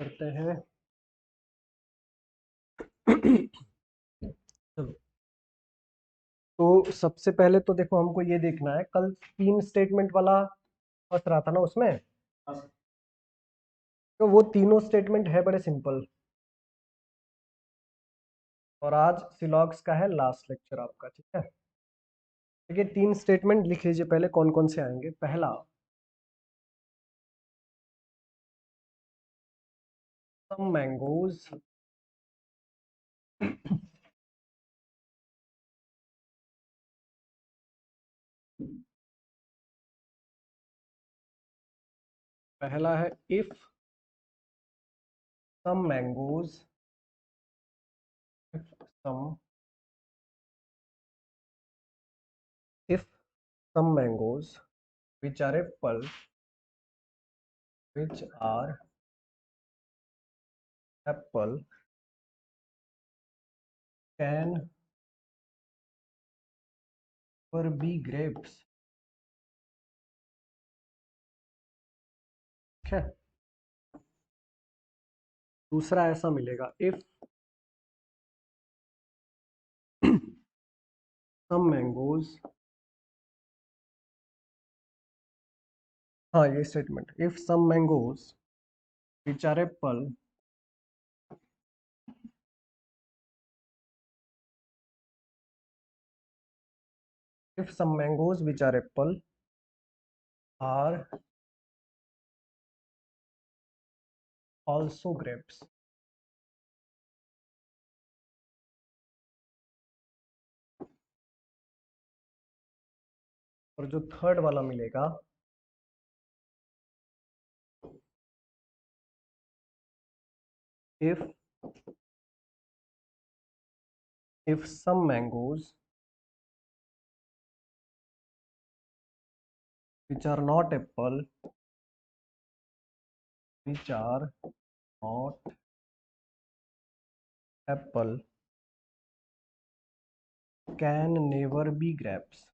करते हैं। चलो, तो सबसे पहले तो देखो हमको ये देखना है, कल 3 स्टेटमेंट वाला फंस रहा था ना उसमें, तो वो तीनों स्टेटमेंट है बड़े सिंपल। और आज सिलॉग्स का है लास्ट लेक्चर आपका, ठीक है। देखिए 3 स्टेटमेंट लिख लीजिए पहले, कौन कौन से आएंगे। पहला, सम मैंगोज पहला है if some mangoes, some if some mangoes which are apple which are apple can or be grapes, ठीक है। दूसरा ऐसा मिलेगा, if some mangoes, हाँ ये statement, if some mangoes which are apple if some mangoes which are apple are also grapes, और जो third वाला मिलेगा, if some mangoes which are not apple which are not apple can never be grapes,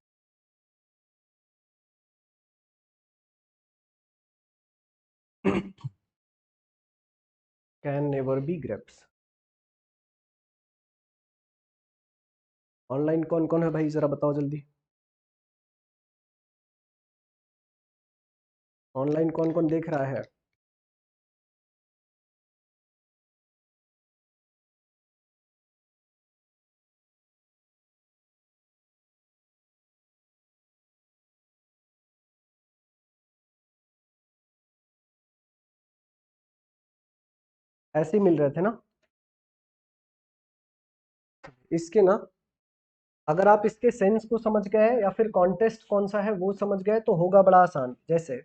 can never be grapes। Online कौन कौन है भाई, जरा बताओ जल्दी। ऑनलाइन कौन कौन देख रहा है। ऐसे ही मिल रहे थे ना इसके ना। अगर आप इसके सेंस को समझ गए या फिर कॉन्टेस्ट कौन सा है वो समझ गए तो होगा बड़ा आसान। जैसे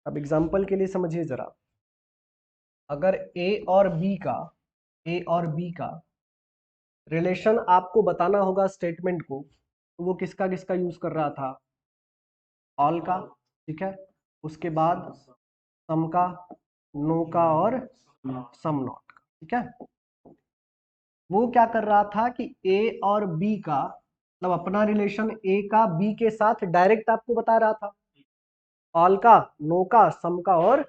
अब एग्जांपल के लिए समझिए जरा, अगर ए और बी का रिलेशन आपको बताना होगा स्टेटमेंट को, तो वो किसका किसका यूज कर रहा था, ऑल का, ठीक है। उसके बाद सम का, नो का और सम नॉट का, ठीक है। वो क्या कर रहा था कि ए और बी का मतलब अपना रिलेशन ए का बी के साथ डायरेक्ट आपको बता रहा था, ऑल का, नो का, सम का और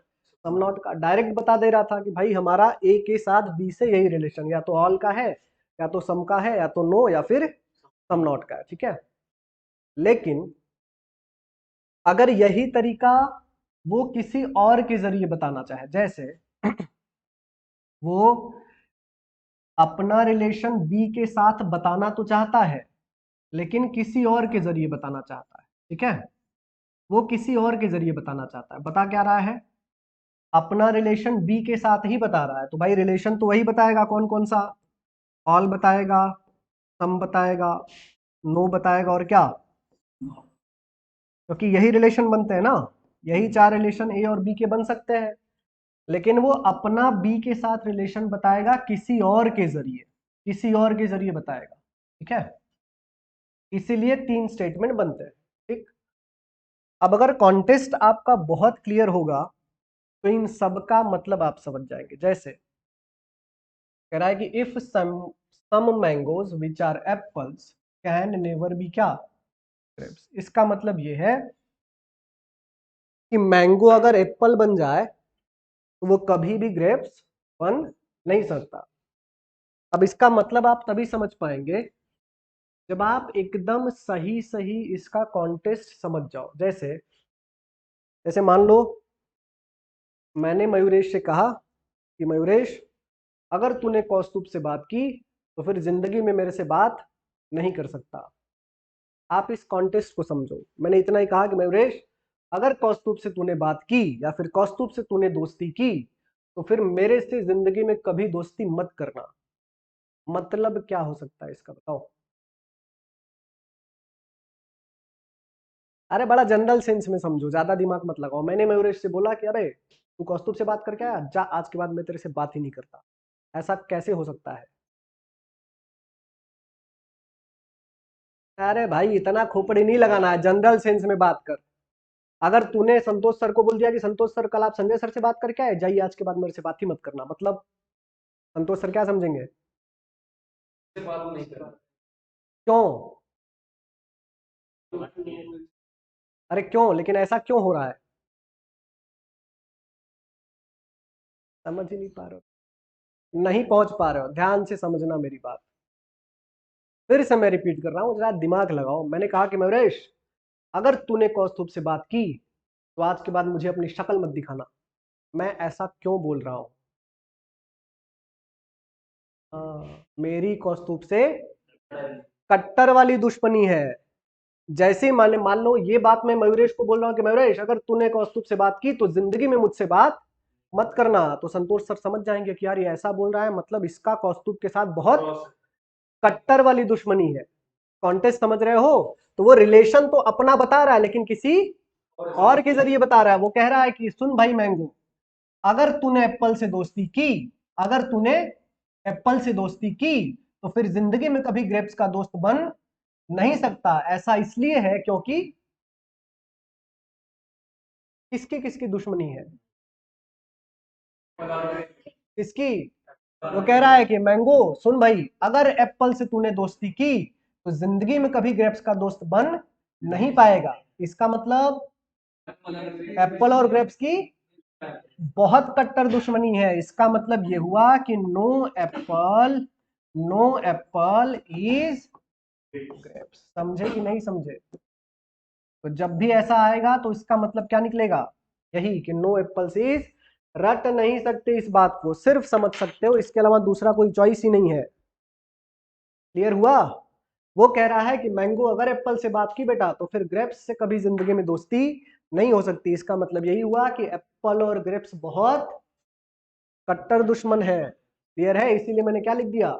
सम नॉट का डायरेक्ट बता दे रहा था कि भाई हमारा ए के साथ बी से यही रिलेशन या तो ऑल का है या तो सम का है या तो नो या फिर सम नॉट का है, ठीक है। लेकिन अगर यही तरीका वो किसी और के जरिए बताना चाहे, जैसे वो अपना रिलेशन बी के साथ बताना तो चाहता है लेकिन किसी और के जरिए बताना चाहता है, ठीक है। वो किसी और के जरिए बताना चाहता है, बता क्या रहा है, अपना रिलेशन बी के साथ ही बता रहा है। तो भाई रिलेशन तो वही बताएगा, कौन कौन सा, ऑल बताएगा, सम बताएगा, नो बताएगा और क्या, क्योंकि यही रिलेशन बनते हैं ना, यही 4 रिलेशन ए और बी के बन सकते हैं। लेकिन वो अपना बी के साथ रिलेशन बताएगा किसी और के जरिए, किसी और के जरिए बताएगा, ठीक है। इसीलिए 3 स्टेटमेंट बनते हैं, ठीक। अब अगर कॉन्टेस्ट आपका बहुत क्लियर होगा तो इन सब का मतलब आप समझ जाएंगे। जैसे कह रहा है कि if some mangoes which are apples can never be क्या, ग्रेप्स। इसका मतलब ये है कि मैंगो अगर एप्पल बन जाए तो वो कभी भी ग्रेप्स बन नहीं सकता। अब इसका मतलब आप तभी समझ पाएंगे जब आप एकदम सही सही इसका कॉन्टेस्ट समझ जाओ। जैसे जैसे मान लो मैंने मयूरेश से कहा कि मयूरेश, अगर तूने कौस्तुभ से बात की तो फिर जिंदगी में मेरे से बात नहीं कर सकता। आप इस कॉन्टेस्ट को समझो। मैंने इतना ही कहा कि मयूरेश, अगर कौस्तुभ से तूने बात की या फिर कौस्तुभ से तूने दोस्ती की तो फिर मेरे से जिंदगी में कभी दोस्ती मत करना। मतलब क्या हो सकता है इसका, बताओ। अरे बड़ा जनरल सेंस में समझो, ज्यादा दिमाग मत लगाओ। मैंने मयूरेश से बोला कि अरे तू कौस्तुभ से बात करके आया, जा आज के बाद मैं तेरे से बात ही नहीं करता। ऐसा कैसे हो सकता है? अरे भाई इतना खोपड़ी नहीं लगाना है, जनरल सेंस में बात कर। अगर तूने संतोष सर को बोल दिया कि संतोष सर कल आप संजय सर से बात करके आए, जाइए आज के बाद मेरे से बात ही मत करना, मतलब संतोष सर क्या समझेंगे? बात नहीं करना। क्यों? अरे क्यों, लेकिन ऐसा क्यों हो रहा है? समझ ही नहीं पा रहे हो, नहीं पहुंच पा रहे हो। ध्यान से समझना मेरी बात। फिर से मैं रिपीट कर रहा हूं, जरा दिमाग लगाओ। मैंने कहा कि मयूरेश, अगर तूने कौस्तुभ से बात की तो आज के बाद मुझे अपनी शक्ल मत दिखाना। मैं ऐसा क्यों बोल रहा हूं? मेरी कौस्तुभ से कट्टर वाली दुश्मनी है। जैसे ही मान लो ये बात मैं मयूरेश को बोल रहा हूं कि मयूरेश, अगर तूने कौस्तुभ से बात की तो जिंदगी में मुझसे बात मत करना, तो संतोष सर समझ जाएंगे कि यार ये ऐसा बोल रहा है, मतलब इसका कौस्तुभ के साथ बहुत कट्टर वाली दुश्मनी है। कॉन्टेस्ट समझ रहे हो? तो वो रिलेशन तो अपना बता रहा है लेकिन किसी और के जरिए बता रहा है। वो कह रहा है कि सुन भाई मैंगो, अगर तूने एप्पल से दोस्ती की, अगर तूने एप्पल से दोस्ती की तो फिर जिंदगी में कभी ग्रेप्स का दोस्त बन नहीं सकता। ऐसा इसलिए है क्योंकि किसकी किसकी दुश्मनी है? किसकी? वो कह रहा है कि मैंगो सुन भाई, अगर एप्पल से तूने दोस्ती की तो जिंदगी में कभी ग्रेप्स का दोस्त बन नहीं पाएगा। इसका मतलब एप्पल और ग्रेप्स की बहुत कट्टर दुश्मनी है। इसका मतलब ये हुआ कि no apple, no apple is grapes. समझे कि नहीं समझे? तो जब भी ऐसा आएगा तो इसका मतलब क्या निकलेगा? यही कि नो एप्पल्स इज। रट नहीं सकते इस बात को, सिर्फ समझ सकते हो, इसके अलावा दूसरा कोई चॉइस ही नहीं है। क्लियर हुआ? वो कह रहा है कि मैंगो, अगर एप्पल से बात की बेटा तो फिर ग्रेप्स से कभी जिंदगी में दोस्ती नहीं हो सकती। इसका मतलब यही हुआ कि एप्पल और ग्रेप्स बहुत कट्टर दुश्मन है। क्लियर है? इसीलिए मैंने क्या लिख दिया,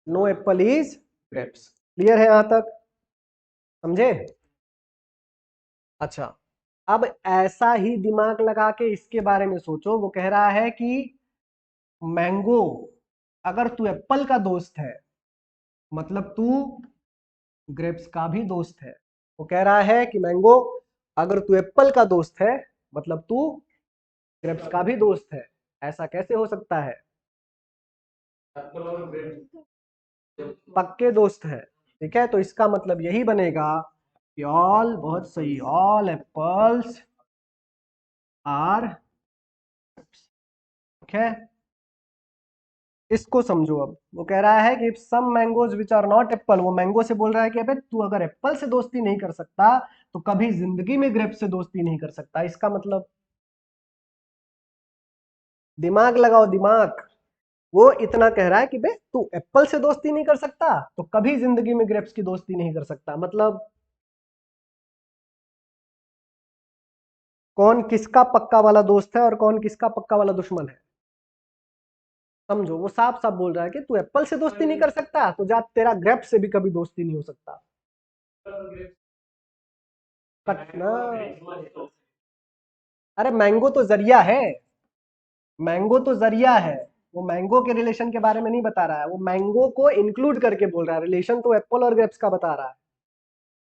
no apple is grapes. Clear है यहां तक? समझे? अच्छा, अब ऐसा ही दिमाग लगा के इसके बारे में सोचो। वो कह रहा है कि मैंगो, अगर तू एप्पल का दोस्त है मतलब तू ग्रेप्स का भी दोस्त है। वो कह रहा है कि मैंगो, अगर तू एप्पल का दोस्त है मतलब तू ग्रेप्स का भी दोस्त है। ऐसा कैसे हो सकता है? पक्के दोस्त है। ठीक है, तो इसका मतलब यही बनेगा कि ऑल, बहुत सही, ऑल एप्पल्स आर, ठीक है। इसको समझो। अब वो कह रहा है कि if some mangoes which are not apple, वो मैंगो से बोल रहा है कि अबे तू अगर एप्पल से दोस्ती नहीं कर सकता तो कभी जिंदगी में ग्रेप से दोस्ती नहीं कर सकता। इसका मतलब, दिमाग लगाओ दिमाग। वो इतना कह रहा है कि बे तू एप्पल से दोस्ती नहीं कर सकता तो कभी जिंदगी में ग्रेप्स की दोस्ती नहीं कर सकता। मतलब कौन किसका पक्का वाला दोस्त है और कौन किसका पक्का वाला दुश्मन है? समझो, वो साफ साफ बोल रहा है कि तू एप्पल से दोस्ती नहीं कर सकता तो जा तेरा ग्रेप से भी कभी दोस्ती नहीं हो सकता। कटना। अरे मैंगो तो जरिया है, मैंगो तो जरिया है। वो मैंगो के रिलेशन के बारे में नहीं बता रहा है, वो मैंगो को इंक्लूड करके बोल रहा है। रिलेशन तो एप्पल और ग्रेप्स का बता रहा है।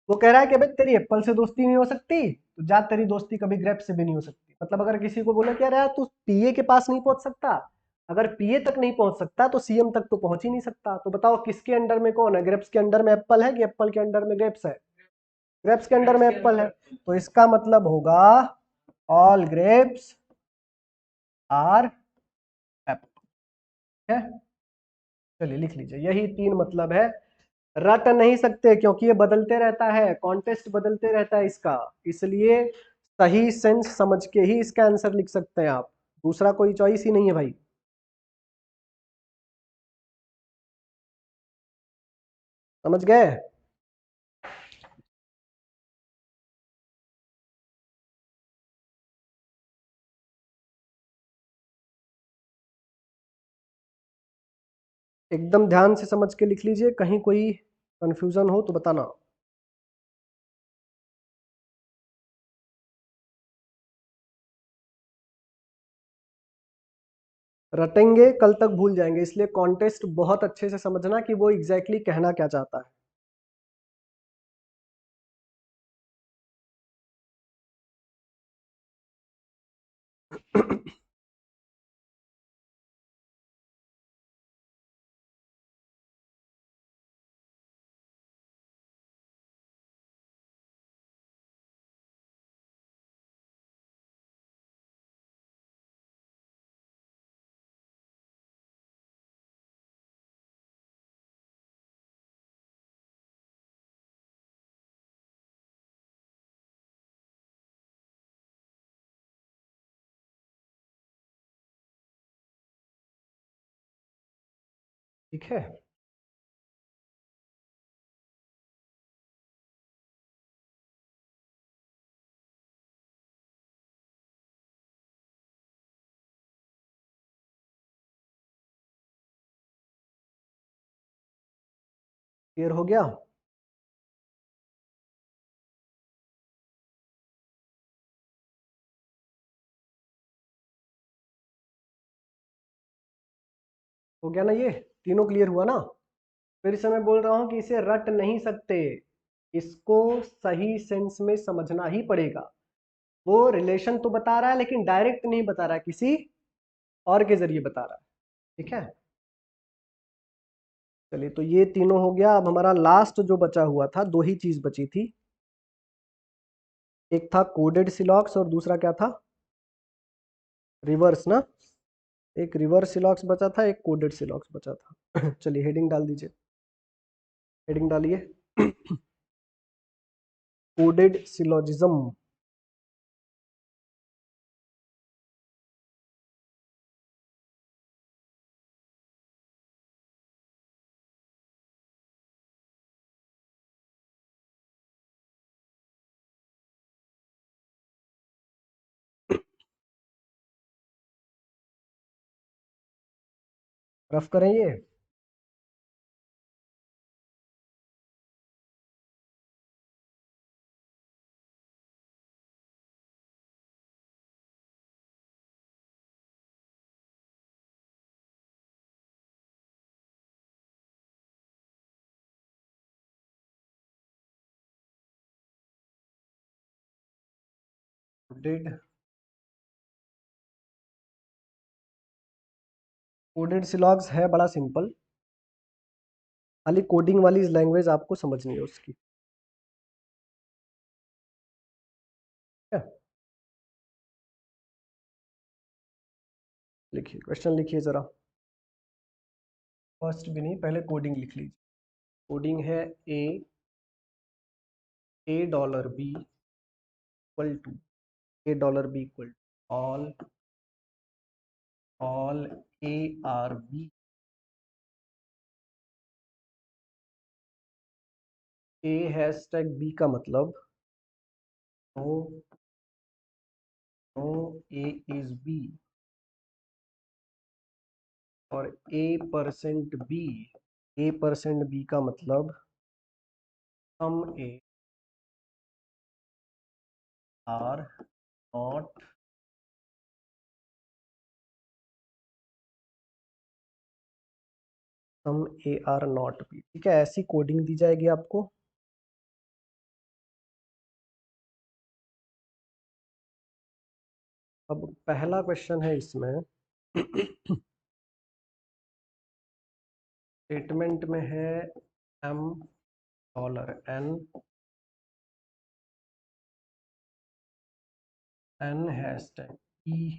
वो कह रहा है कि भाई तेरी एप्पल से दोस्ती नहीं हो सकती तो जा तेरी दोस्ती कभी ग्रेप्स से भी नहीं हो सकती। मतलब अगर किसी को बोले कि यार तू पीए के पास नहीं पहुंच सकता, अगर पीए तक नहीं पहुंच सकता तो सीएम तक तो पहुंच ही नहीं सकता। तो बताओ किसके अंडर में कौन है? ग्रेप्स के अंडर में एप्पल है कि एप्पल के अंडर में ग्रेप्स है? ग्रेप्स के अंडर में एप्पल है। तो इसका मतलब होगा ऑल ग्रेप्स आर एफ है। चलिए लिख लीजिए, यही 3 मतलब है। रट नहीं सकते क्योंकि ये बदलते रहता है, कॉन्टेस्ट बदलते रहता है इसका, इसलिए सही सेंस समझ के ही इसका आंसर लिख सकते हैं आप, दूसरा कोई चॉइस ही नहीं है भाई। समझ गए? एकदम ध्यान से समझ के लिख लीजिए, कहीं कोई कंफ्यूजन हो तो बताना। रटेंगे कल तक भूल जाएंगे, इसलिए कॉन्टेस्ट बहुत अच्छे से समझना कि वो एग्जैक्टली कहना क्या चाहता है। ठीक है, क्लियर हो गया? हो गया ना, ये तीनों क्लियर हुआ ना? फिर से मैं बोल रहा हूं कि इसे रट नहीं सकते, इसको सही सेंस में समझना ही पड़ेगा। वो रिलेशन तो बता रहा है लेकिन डायरेक्ट नहीं बता रहा है, किसी और के जरिए बता रहा है। ठीक है, चलिए तो ये तीनों हो गया। अब हमारा लास्ट जो बचा हुआ था, दो ही चीज बची थी, एक था कोडेड सिलॉक्स और दूसरा क्या था? रिवर्स ना। एक रिवर्स सिलॉक्स बचा था, एक कोडेड सिलॉक्स बचा था। चलिए हेडिंग डाल दीजिए, हेडिंग डालिए। Coded syllogism. रफ करें ये। कोडेड, कोडेड सिलॉग्स है बड़ा सिंपल, खाली कोडिंग वाली लैंग्वेज आपको समझनी है उसकी। ठीक है? लिखिए, क्वेश्चन लिखिए जरा। फर्स्ट भी नहीं, पहले कोडिंग लिख लीजिए। कोडिंग है A dollar B equal to, A dollar B equal all all A are B. A hash tag B का मतलब no, no A is B, और A%B, A%B का मतलब some A are not, some A are not B. ठीक है, ऐसी coding दी जाएगी आपको। अब पहला क्वेश्चन है इसमें, स्टेटमेंट में है M dollar N, N hash tag E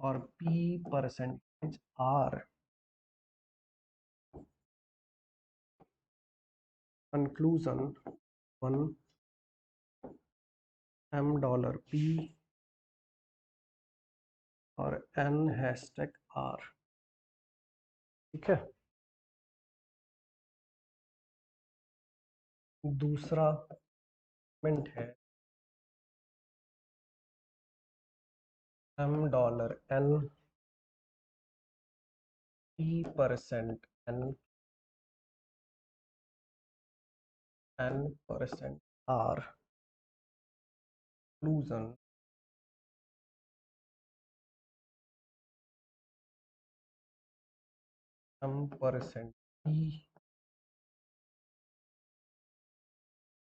और P percentage R। Conclusion 1 $M P और N #R। ठीक है। दूसरा मिनट है $M N P percent N percent R। Conclusion M percent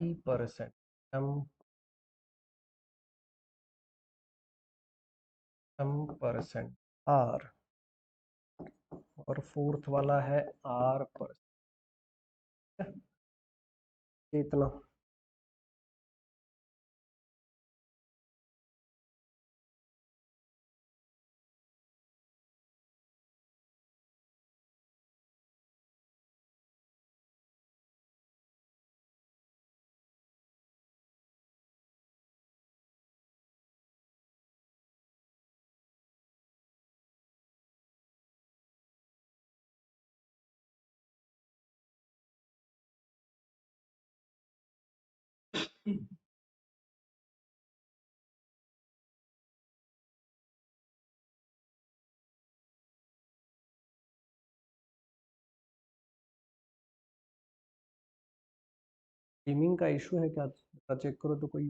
P percent M percent R। और fourth वाला है R percent. इतना। गेमिंग का इशू है क्या? चेक करो तो। कोई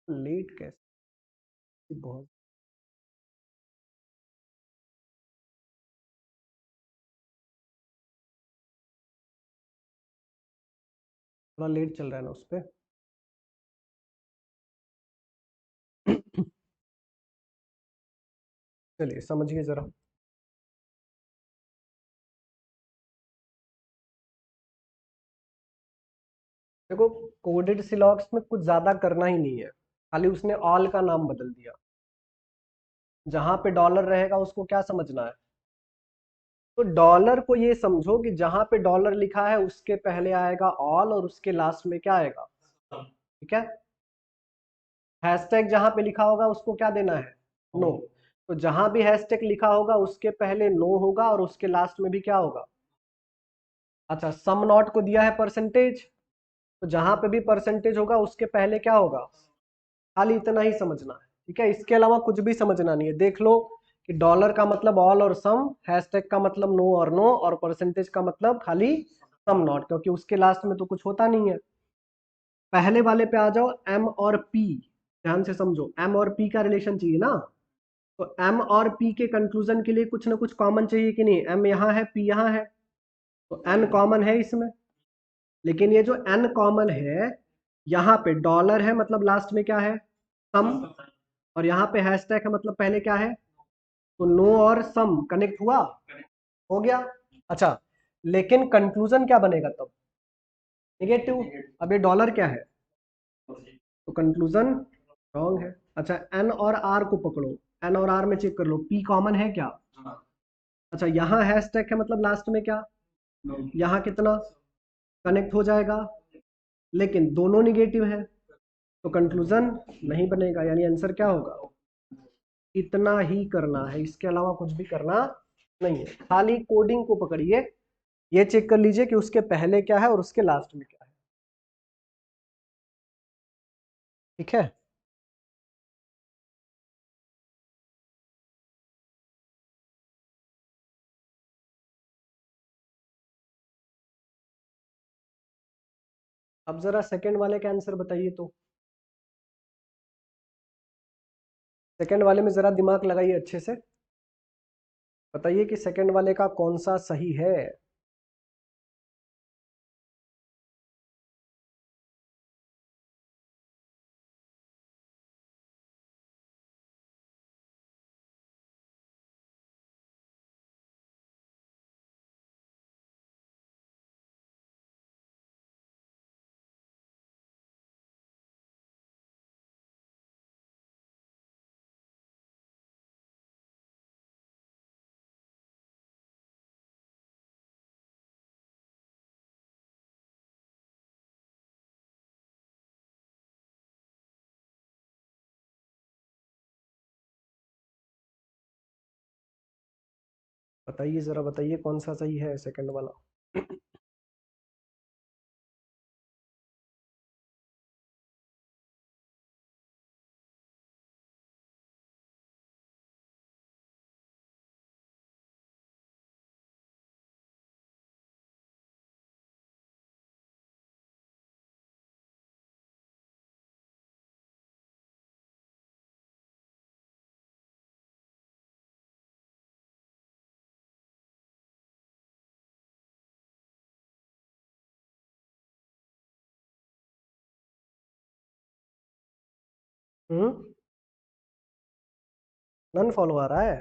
लेट कैसे? बहुत थोड़ा लेट चल रहा है ना उस पे। चलिए समझिए जरा। देखो, कोडेड सिलॉक्स में कुछ ज्यादा करना ही नहीं है, खाली उसने ऑल का नाम बदल दिया। जहां पे डॉलर रहेगा उसको क्या समझना है? तो डॉलर को ये समझो कि जहां पे डॉलर लिखा है उसके पहले आएगा ऑल और उसके लास्ट में क्या आएगा। ठीक है। हैशटैग जहां पे लिखा होगा उसको क्या देना है? नो। तो जहां भी हैशटैग लिखा होगा उसके पहले नो होगा और उसके लास्ट में भी क्या होगा? अच्छा, सम नॉट को दिया है परसेंटेज, तो जहां पे भी परसेंटेज होगा उसके पहले क्या होगा? खाली इतना ही समझना है। ठीक है, इसके अलावा कुछ भी समझना नहीं है। देख लो कि डॉलर का मतलब ऑल और सम, हैशटैग का मतलब नो और नो, और परसेंटेज का मतलब खाली सम नॉट, क्योंकि उसके लास्ट में तो कुछ होता नहीं है। पहले वाले पे आ जाओ, एम और पी। ध्यान से समझो, एम और पी का रिलेशन चाहिए ना। तो एम और पी के कंक्लूजन के लिए कुछ ना कुछ कॉमन चाहिए कि नहीं? एम यहाँ है, पी यहाँ है, तो एन कॉमन है इसमें। लेकिन ये जो एन कॉमन है, यहाँ पे डॉलर है मतलब लास्ट में क्या है? सम। और यहाँ पे हैशटैग है मतलब पहले क्या है? तो नो और सम कनेक्ट हुआ, हो गया। अच्छा, लेकिन कंक्लूजन क्या बनेगा तब? नेगेटिव। अब ये डॉलर क्या है, तो कंक्लूजन रॉन्ग है। अच्छा, एन और आर को पकड़ो, एन और आर में चेक कर लो, पी कॉमन है क्या? अच्छा, यहाँ हैशटैग है मतलब लास्ट में क्या? यहाँ कितना कनेक्ट हो जाएगा, लेकिन दोनों निगेटिव है, तो कंक्लूजन नहीं बनेगा। यानी आंसर क्या होगा? इतना ही करना है, इसके अलावा कुछ भी करना नहीं है। खाली कोडिंग को पकड़िए, ये चेक कर लीजिए कि उसके पहले क्या है और उसके लास्ट में क्या है। ठीक है। अब जरा सेकंड वाले का आंसर बताइए तो। सेकंड वाले में जरा दिमाग लगाइए अच्छे से, बताइए कि सेकंड वाले का कौन सा सही है। बताइए जरा, बताइए कौन सा सही है सेकंड वाला। नन फॉलो आ रहा है।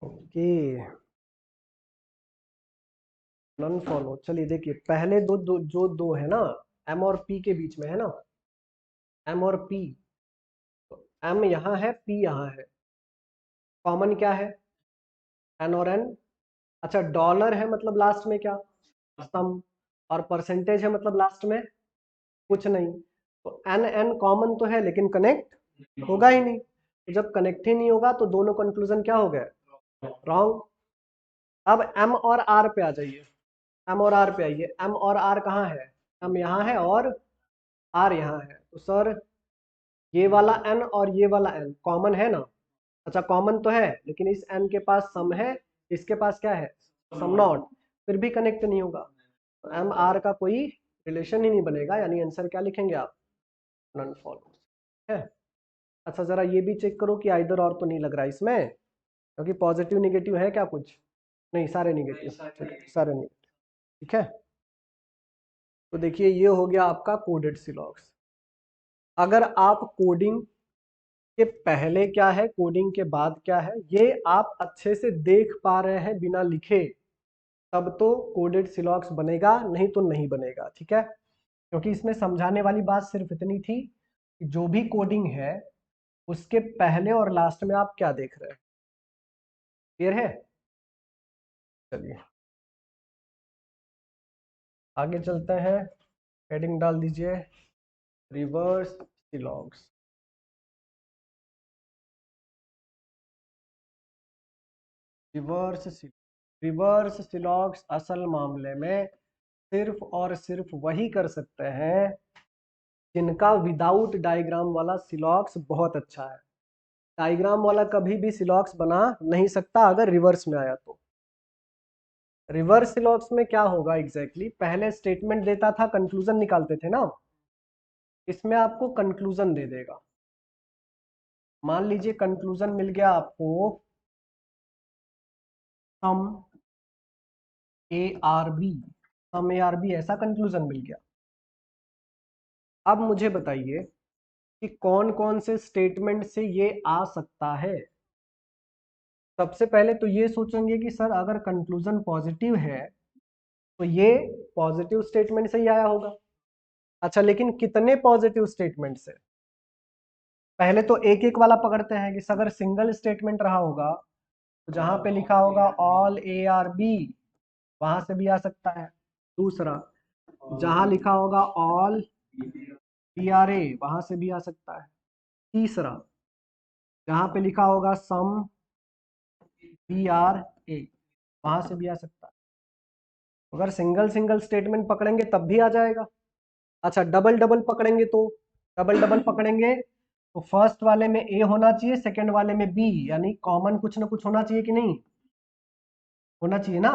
Okay, none follow. चलिए देखिए, पहले जो दो है ना, एम और पी के बीच में है ना, एम और पी, तो एम यहाँ है, पी यहाँ है, कॉमन क्या है, एन और एन। अच्छा, डॉलर है मतलब लास्ट में क्या, सम, और परसेंटेज है मतलब लास्ट में कुछ नहीं। तो एन एन कॉमन तो है लेकिन कनेक्ट होगा ही नहीं, तो जब कनेक्ट ही नहीं होगा तो दोनों कंक्लूजन क्या हो गए, रॉन्ग। अब एम और आर पे आ जाइए, एम और आर पे आइए। एम और आर कहाँ है, एम यहाँ है और आर यहाँ है, तो सर ये वाला एन और ये वाला एन कॉमन है ना। अच्छा, कॉमन तो है लेकिन इस एन के पास सम है, इसके पास क्या है, सम नॉट, फिर भी कनेक्ट नहीं होगा, तो एम आर का कोई रिलेशन ही नहीं बनेगा, यानी आंसर क्या लिखेंगे आप, नन फॉलो है। अच्छा, जरा ये भी चेक करो कि आइदर और तो नहीं लग रहा इसमें, क्योंकि पॉजिटिव निगेटिव है क्या कुछ, नहीं सारे निगेटिव, ठीक है सारे निगेटिव, ठीक है। तो देखिए ये हो गया आपका कोडेड सिलॉग्स। अगर आप कोडिंग के पहले क्या है, कोडिंग के बाद क्या है, ये आप अच्छे से देख पा रहे हैं बिना लिखे, तब तो कोडेड सिलॉग्स बनेगा, नहीं तो नहीं बनेगा, ठीक है। क्योंकि इसमें समझाने वाली बात सिर्फ इतनी थी कि जो भी कोडिंग है उसके पहले और लास्ट में आप क्या देख रहे हैं, क्लियर है। चलिए आगे चलते हैं, हेडिंग डाल दीजिए रिवर्स सिलॉग्स। रिवर्स सिलॉग्स असल मामले में सिर्फ और सिर्फ वही कर सकते हैं जिनका विदाउट डायग्राम वाला सिलॉक्स बहुत अच्छा है। डायग्राम वाला कभी भी सिलॉक्स बना नहीं सकता अगर रिवर्स में आया तो। रिवर्स सिलॉक्स में क्या होगा एग्जैक्टली, पहले स्टेटमेंट देता था, कंक्लूजन निकालते थे ना, इसमें आपको कंक्लूजन दे देगा। मान लीजिए कंक्लूजन मिल गया आपको some A are B, some A are B ऐसा कंक्लूजन मिल गया। अब मुझे बताइए कि कौन कौन से स्टेटमेंट से ये आ सकता है। सबसे पहले तो ये सोचेंगे कि सर अगर कंक्लूजन पॉजिटिव है तो ये पॉजिटिव स्टेटमेंट से ही आया होगा। अच्छा, लेकिन कितने पॉजिटिव स्टेटमेंट से, पहले तो एक एक वाला पकड़ते हैं कि अगर सिंगल स्टेटमेंट रहा होगा तो जहां पे लिखा होगा ऑल ए आर बी वहां से भी आ सकता है। दूसरा, जहां लिखा होगा ऑल बी आर ए वहां से भी आ सकता है। तीसरा, जहां पे लिखा होगा सम बी आर ए वहां से भी आ सकता है। अगर सिंगल सिंगल स्टेटमेंट पकड़ेंगे तब भी आ जाएगा। अच्छा, डबल डबल पकड़ेंगे तो, डबल डबल पकड़ेंगे तो फर्स्ट वाले में ए होना चाहिए, सेकंड वाले में बी, यानी कॉमन कुछ ना कुछ होना चाहिए कि नहीं, होना चाहिए ना।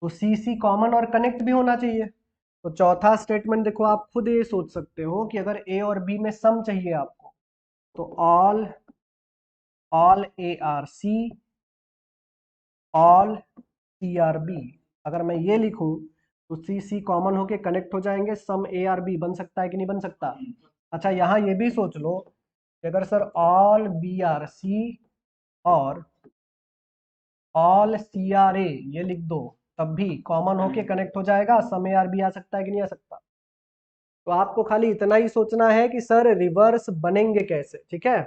तो सी सी कॉमन और कनेक्ट भी होना चाहिए। तो चौथा स्टेटमेंट देखो, आप खुद ये सोच सकते हो कि अगर ए और बी में सम चाहिए आपको, तो all A are C, all C are B, अगर मैं ये लिखूं तो सी सी कॉमन होके कनेक्ट हो जाएंगे, सम ए आर बी बन सकता है कि नहीं बन सकता। अच्छा, यहां ये भी सोच लो कि अगर sir all B are C और ऑल सी आर ए ये लिख दो, तब भी कॉमन होके कनेक्ट हो जाएगा, सम ए आर बी आ सकता है कि नहीं आ सकता। तो आपको खाली इतना ही सोचना है कि सर रिवर्स बनेंगे कैसे, ठीक है।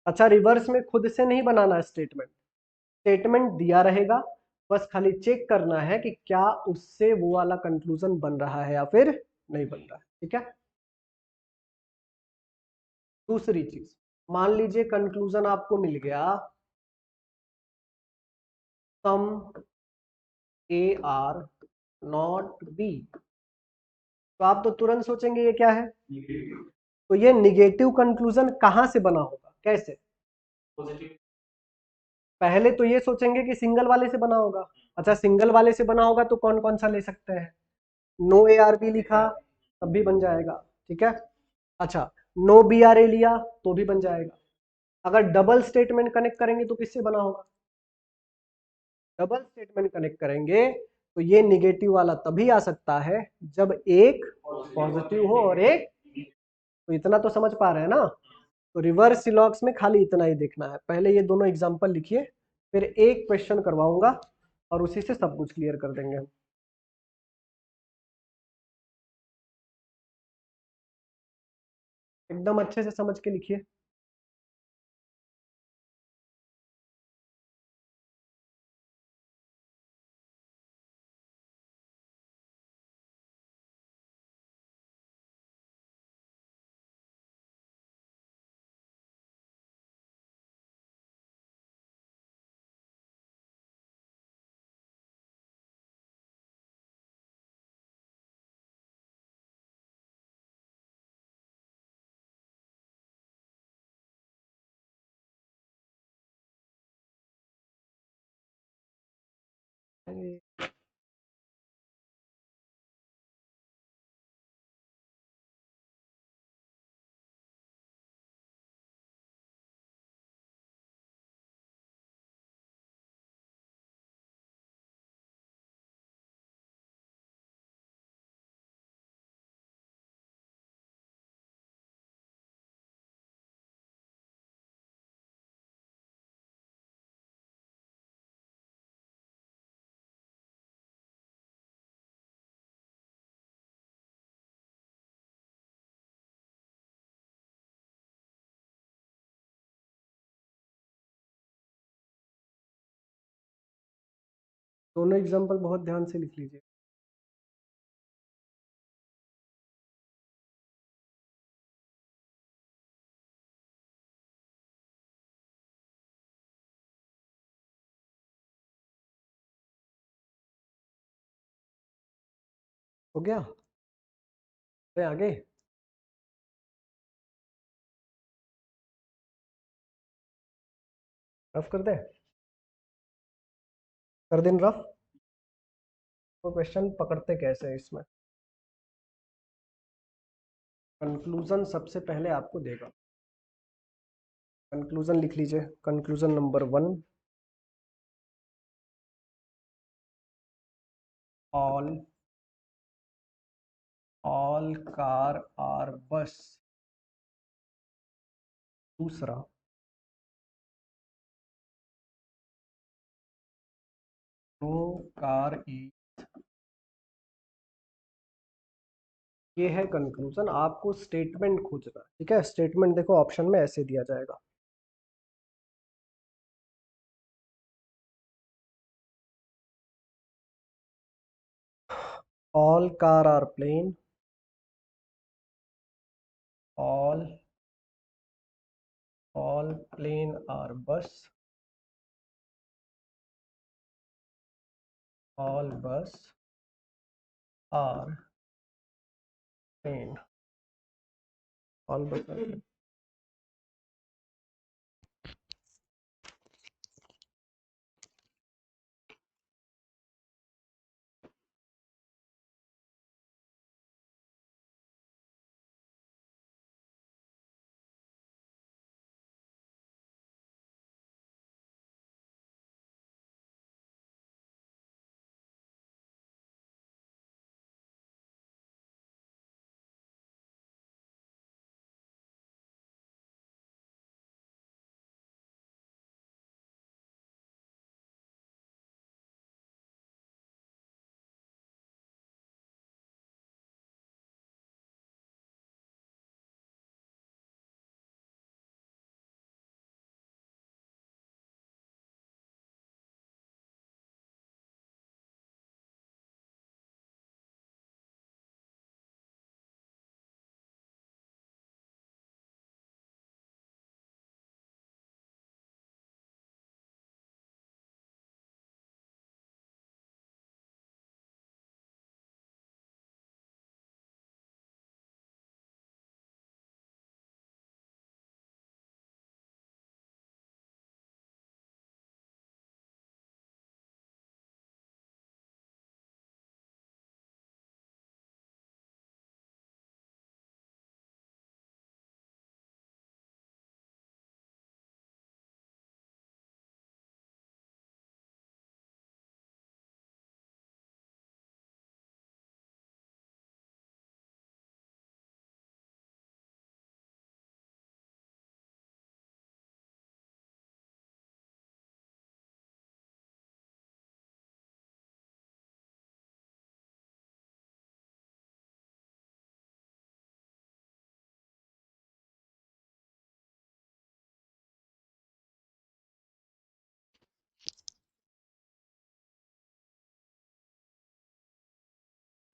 अच्छा, रिवर्स में खुद से नहीं बनाना स्टेटमेंट, स्टेटमेंट दिया रहेगा, बस खाली चेक करना है कि क्या उससे वो वाला कंक्लूजन बन रहा है या फिर नहीं बन रहा है, ठीक है। दूसरी चीज, मान लीजिए कंक्लूजन आपको मिल गया सम ए आर नॉट बी, तो आप तो तुरंत सोचेंगे ये क्या है, तो ये निगेटिव कंक्लूजन कहां से बना होगा, कैसे? पहले तो ये सोचेंगे कि सिंगल वाले से बना होगा। अच्छा, सिंगल वाले से बना होगा तो कौन कौन सा ले सकते हैं, नो ए आर बी लिखा तब भी बन जाएगा, ठीक है। अच्छा, नो बी आर ए लिया तो भी बन जाएगा। अगर डबल स्टेटमेंट कनेक्ट करेंगे तो किससे बना होगा, डबल स्टेटमेंट कनेक्ट करेंगे तो ये निगेटिव वाला तभी आ सकता है जब एक पॉजिटिव हो और एक, तो इतना तो समझ पा रहे हैं ना। तो रिवर्स सिलॉक्स में खाली इतना ही देखना है, पहले ये दोनों एग्जांपल लिखिए, फिर एक क्वेश्चन करवाऊंगा और उसी से सब कुछ क्लियर कर देंगे हम। एकदम अच्छे से समझ के लिखिए। दोनों एग्जांपल बहुत ध्यान से लिख लीजिए। हो गया, मैं आगे रफ कर दे, कर दें रफ। तो क्वेश्चन पकड़ते कैसे हैं इसमें, कंक्लूजन सबसे पहले आपको देगा। कंक्लूजन लिख लीजिए, conclusion number 1, all car are bus. दूसरा, नो कार ई, ये है कंक्लूजन। आपको स्टेटमेंट खोजना है, ठीक है। स्टेटमेंट देखो ऑप्शन में ऐसे दिया जाएगा, all car are plane, all plane are bus, all bus are plane, all bus.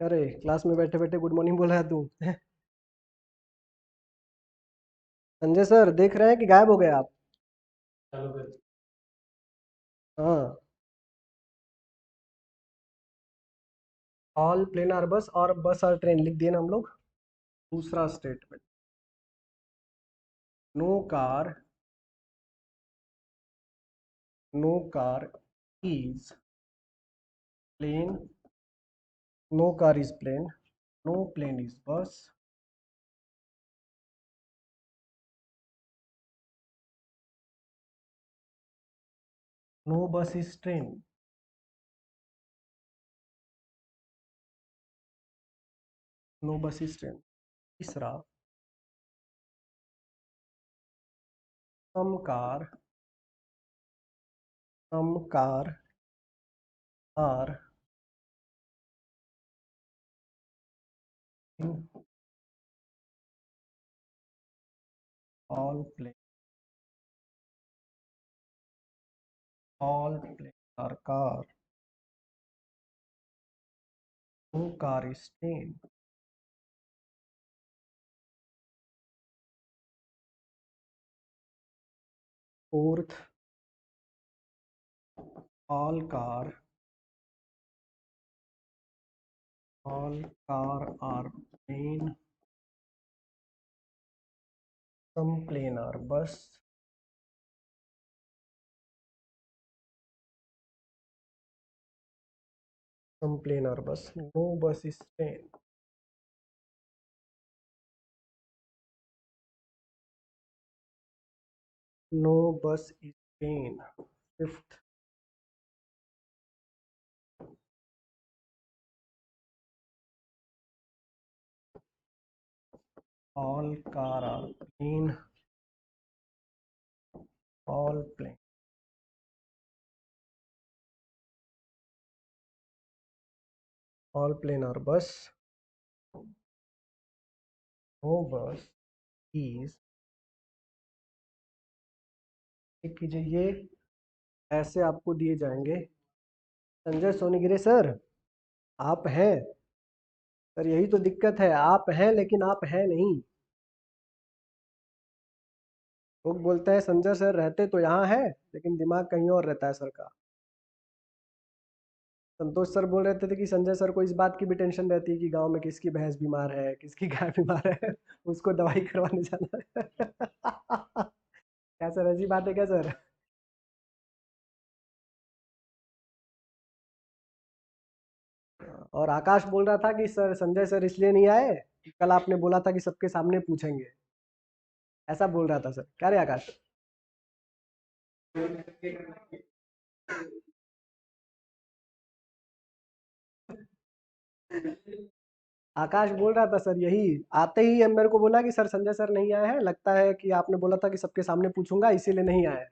अरे क्लास में बैठे बैठे गुड मॉर्निंग बोल रहा है तू। संजय सर देख रहे हैं कि गायब हो गए आप? हाँ। ऑल प्लेन आर बस और बस और ट्रेन लिख दिए ना हम लोग। दूसरा statement, no car is plane, no car is plane, no plane is bus, no bus is train. No bus is train. तीसरा, some car are in all plane, are car, no car is train. Fourth, all car are plane, some plane are bus, some plane are bus, no bus is train. No bus is train. Fifth, all car are plane, all plane, all plane are bus, no bus is, ठीक कीजिए ये ऐसे आपको दिए जाएंगे। Sanjay सोनीगिरे sir, आप हैं? Sir यही तो दिक्कत है, आप हैं लेकिन आप हैं नहीं। लोग बोलते हैं संजय सर रहते तो यहाँ है लेकिन दिमाग कहीं और रहता है सर का। संतोष सर बोल रहे थे कि संजय सर को इस बात की भी टेंशन रहती है कि गांव में किसकी भैंस बीमार है, किसकी गाय बीमार है, उसको दवाई करवाने जाना है। क्या सर, ऐसी बात है क्या सर? और आकाश बोल रहा था कि सर संजय सर इसलिए नहीं आए कि कल आपने बोला था कि सबके सामने पूछेंगे, ऐसा बोल रहा था सर। क्या रे आकाश? आकाश बोल रहा था सर यही, आते ही मेरे को बोला कि सर संजय सर नहीं आए हैं, लगता है कि आपने बोला था कि सबके सामने पूछूंगा इसीलिए नहीं आए।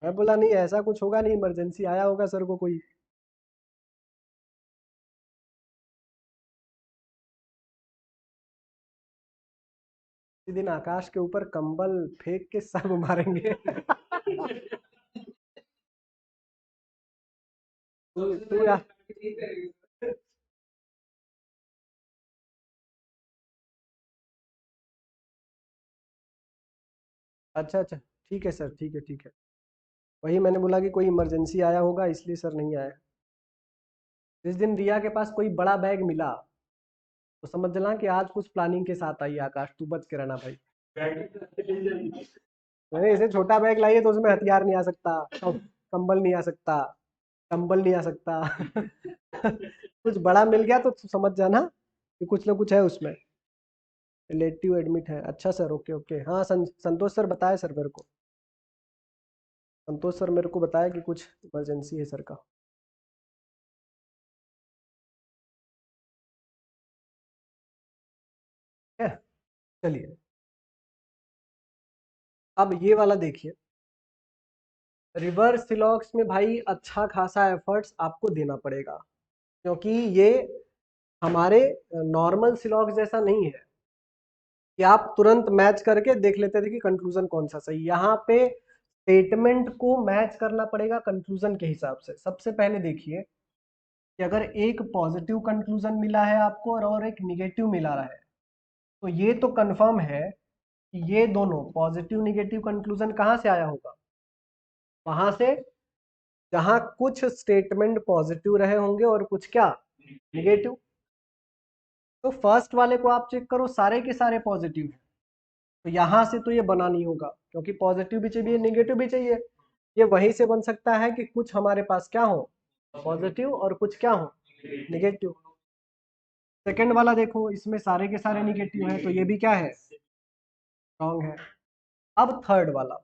मैं बोला नहीं ऐसा कुछ होगा नहीं, इमरजेंसी आया होगा सर को कोई। इसी दिन आकाश के ऊपर कंबल फेंक के सब मारेंगे। तू या अच्छा अच्छा, ठीक है सर, ठीक है ठीक है। वही मैंने बोला कि कोई इमरजेंसी आया होगा इसलिए सर नहीं आया। जिस दिन रिया के पास कोई बड़ा बैग मिला तो समझ लेना कि आज कुछ प्लानिंग के साथ आई है। आकाश तू बच के रहना भाई। नहीं, इसे छोटा बैग लाइए तो उसमें हथियार नहीं आ सकता, कंबल नहीं आ सकता, कंबल नहीं आ सकता। कुछ बड़ा मिल गया तो समझ जाना कि कुछ ना कुछ है उसमें। रिलेटिव एडमिट है, अच्छा सर, ओके ओके। हाँ संतोष सर बताया सर मेरे को, संतोष सर मेरे को बताया कि कुछ इमरजेंसी है सर का। ठीक है, चलिए अब ये वाला देखिए। रिवर्स सिलॉक्स में भाई अच्छा खासा एफर्ट्स आपको देना पड़ेगा, क्योंकि ये हमारे नॉर्मल सिलॉक्स जैसा नहीं है कि आप तुरंत मैच करके देख लेते थे कि कंक्लूजन कौन सा सही। यहाँ पे स्टेटमेंट को मैच करना पड़ेगा कंक्लूजन के हिसाब से। सबसे पहले देखिए कि अगर एक पॉजिटिव कंक्लूजन मिला है आपको और एक निगेटिव मिला रहा है, तो ये तो कंफर्म है कि ये दोनों पॉजिटिव निगेटिव कंक्लूजन कहाँ से आया होगा, वहां से जहां कुछ स्टेटमेंट पॉजिटिव रहे होंगे और कुछ क्या, निगेटिव। तो फर्स्ट वाले को आप चेक करो, सारे के सारे पॉजिटिव है, तो यहां से तो ये बना नहीं होगा, क्योंकि पॉजिटिव भी चाहिए निगेटिव भी चाहिए। ये वहीं से बन सकता है कि कुछ हमारे पास क्या हो, पॉजिटिव, और कुछ क्या हो, निगेटिव। सेकंड वाला देखो, इसमें सारे के सारे निगेटिव है, तो ये भी क्या है, रॉन्ग है। अब थर्ड वाला,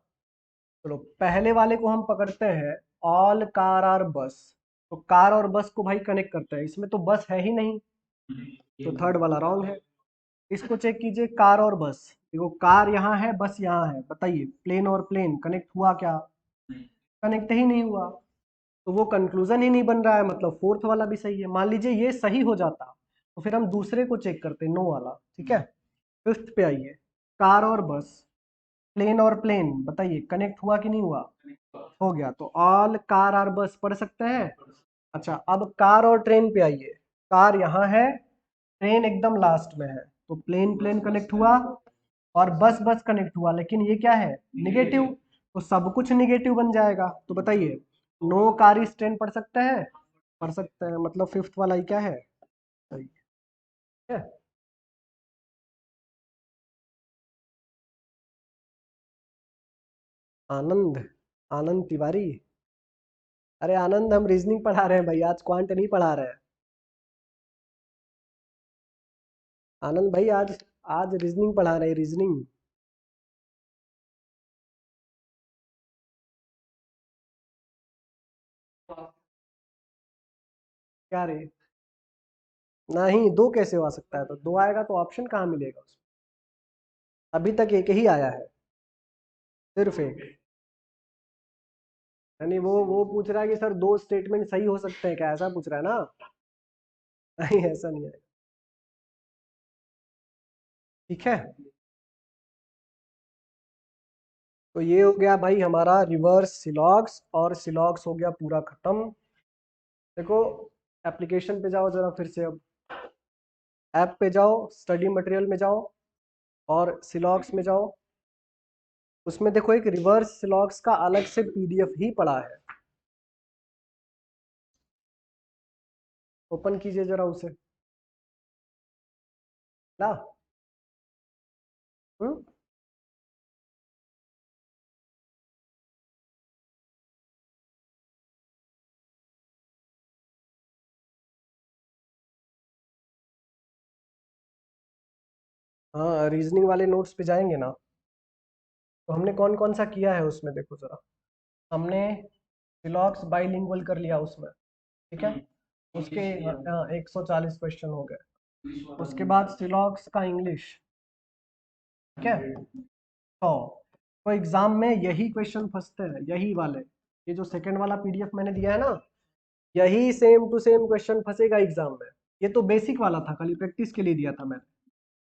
चलो पहले वाले को हम पकड़ते हैं, ऑल कार आर बस। तो कार और बस को भाई कनेक्ट करते हैं, इसमें तो बस है ही नहीं, तो थर्ड वाला रॉन्ग है। इसको चेक कीजिए, कार और बस, देखो कार यहाँ है बस यहाँ है, बताइए प्लेन और प्लेन कनेक्ट हुआ क्या, कनेक्ट ही नहीं हुआ, तो वो कंक्लूजन ही नहीं बन रहा है, मतलब फोर्थ वाला भी सही है। मान लीजिए ये सही हो जाता, तो फिर हम दूसरे को चेक करते, नो वाला, ठीक है। फिफ्थ पे आइए, कार और बस, प्लेन और प्लेन, बताइए कनेक्ट हुआ कि नहीं हुआ, हो गया, तो ऑल कार आर बस पढ़ सकते हैं। अच्छा, अब कार और ट्रेन पे आइए, कार यहाँ है, ट्रेन एकदम लास्ट में है, तो प्लेन प्लेन कनेक्ट हुआ और बस बस कनेक्ट हुआ, लेकिन ये क्या है, निगेटिव, तो सब कुछ निगेटिव बन जाएगा। तो बताइए, नो कार इज ट्रेन पढ़ सकते हैं, पढ़ सकते हैं, मतलब फिफ्थ वाला ही क्या है, सही है। आनंद, आनंद तिवारी, अरे आनंद हम रीजनिंग पढ़ा रहे हैं भाई, आज क्वांट नहीं पढ़ा रहे हैं। आनंद भाई आज आज रीजनिंग पढ़ा रहे हैं, रीजनिंग। क्या रे, नहीं दो कैसे हो आ सकता है, तो दो आएगा तो ऑप्शन कहाँ मिलेगा उसमें, अभी तक एक ही आया है, सिर्फ एक। यानी वो पूछ रहा है कि सर दो स्टेटमेंट सही हो सकते हैं क्या, ऐसा पूछ रहा है ना। नहीं ऐसा नहीं है, ठीक है। तो ये हो गया भाई हमारा रिवर्स सिलॉक्स, और सिलॉक्स हो गया पूरा खत्म। देखो एप्लीकेशन पे जाओ जरा फिर से, अब ऐप पे जाओ, स्टडी मटेरियल में जाओ और सिलॉक्स में जाओ, उसमें देखो एक रिवर्स सिलॉक्स का अलग से पीडीएफ ही पड़ा है, ओपन कीजिए जरा उसे, ना। हम्म, हाँ रीजनिंग वाले नोट्स पे जाएंगे ना, तो हमने कौन कौन सा किया है उसमें देखो जरा। हमने सिलॉक्स बाइलिंगुअल कर लिया उसमें, ठीक है, उसके 140 क्वेश्चन हो गए। उसके बाद सिलॉक्स का इंग्लिश, ठीक है, 100। तो एग्जाम में यही क्वेश्चन फंसते हैं, यही वाले, ये जो सेकंड वाला पीडीएफ मैंने दिया है ना, यही सेम टू सेम क्वेश्चन फंसेगा एग्जाम में। ये तो बेसिक वाला था, खाली प्रैक्टिस के लिए दिया था मैंने।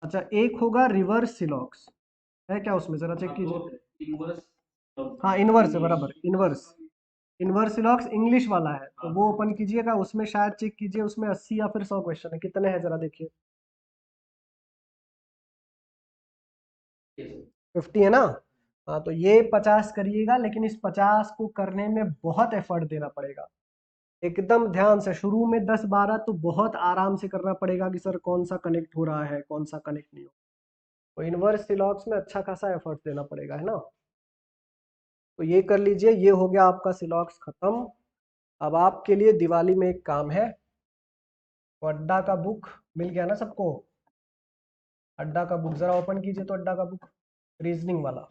अच्छा, एक होगा रिवर्स सिलॉक्स, है क्या उसमें, जरा चेक कीजिए। हाँ इनवर्स है, बराबर, इनवर्स, इनवर्स सिलॉक्स इंग्लिश वाला है, तो वो ओपन कीजिएगा, उसमें शायद चेक कीजिए, उसमें 80 या फिर 100 क्वेश्चन है, कितने हैं जरा देखिए। 50 है ना। हाँ तो ये 50 करिएगा, लेकिन इस 50 को करने में बहुत एफर्ट देना पड़ेगा, एकदम ध्यान से, शुरू में 10-12 तो बहुत आराम से करना पड़ेगा कि सर कौन सा कनेक्ट हो रहा है कौन सा कनेक्ट नहीं हो, तो इनवर्स सिलॉक्स में अच्छा खासा एफर्ट देना पड़ेगा, है ना। तो ये कर लीजिए, ये हो गया आपका सिलॉक्स खत्म। अब आपके लिए दिवाली में एक काम है, तो अड्डा का बुक मिल गया ना सबको, अड्डा का बुक जरा ओपन कीजिए, तो अड्डा का बुक रीजनिंग वाला,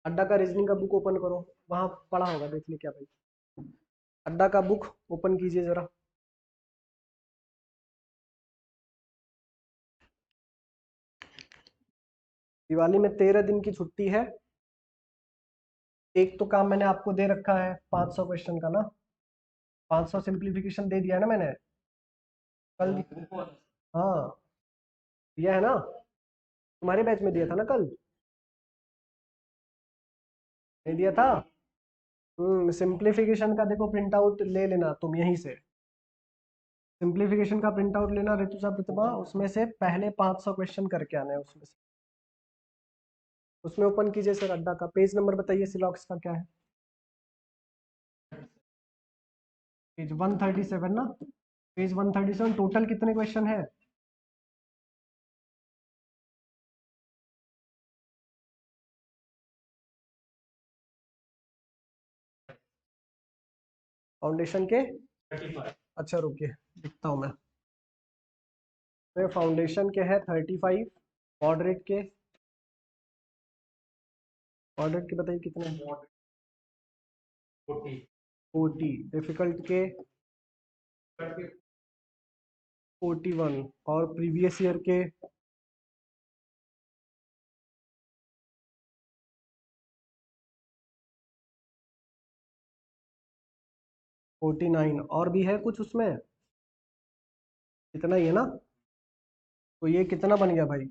अड्डा का रीजनिंग का बुक ओपन करो, वहां पढ़ा होगा, देख ली क्या भाई, अड्डा का बुक ओपन कीजिए जरा। दिवाली में 13 दिन की छुट्टी है। एक तो काम मैंने आपको दे रखा है 500 क्वेश्चन का ना, 500 सिंप्लीफिकेशन दे दिया है ना मैंने कल, हाँ दिया है ना, तुम्हारे बैच में दिया था ना कल। नहीं दिया था। सिंप्लीफिकेशन का देखो प्रिंट आउट ले लेना तुम यहीं से। सिंप्लीफिकेशन का प्रिंट आउट लेना ऋतुजा प्रतिभा, उसमें से पहले 500 क्वेश्चन करके आना है उसमें से। उसमें ओपन कीजिए सर अड्डा का पेज नंबर बताइए, सिलॉक्स का क्या है? पेज 137 ना। पेज 137 टोटल कितने क्वेश्चन है? फाउंडेशन के 35। अच्छा रुकिए लिखता हूँ मैं फाउंडेशन के है 35, मॉडरेट के, मॉडरेट के बताइए कितने हैं? 40, डिफिकल्ट के 41 और प्रीवियस ईयर के 49 और भी है कुछ उसमें? इतना ही है ना? तो ये कितना बन गया भाई?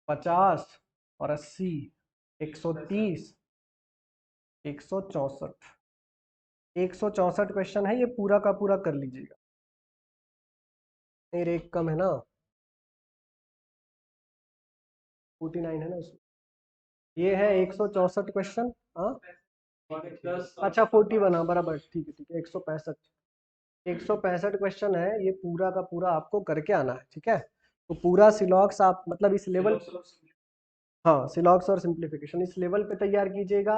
50 और 80, 130, 164। 164 क्वेश्चन है, ये पूरा का पूरा कर लीजिएगा। नहीं एक कम है ना, 49 है ना उसमें। ये है 164 क्वेश्चन। हाँ अच्छा 41, हाँ बराबर, ठीक है ठीक है, 165। 165 क्वेश्चन है, ये पूरा का पूरा आपको करके आना है, ठीक है? तो पूरा सिलॉक्स आप मतलब इस लेवल, हाँ सिलॉक्स और सिंप्लीफिकेशन इस लेवल पे तैयार कीजिएगा।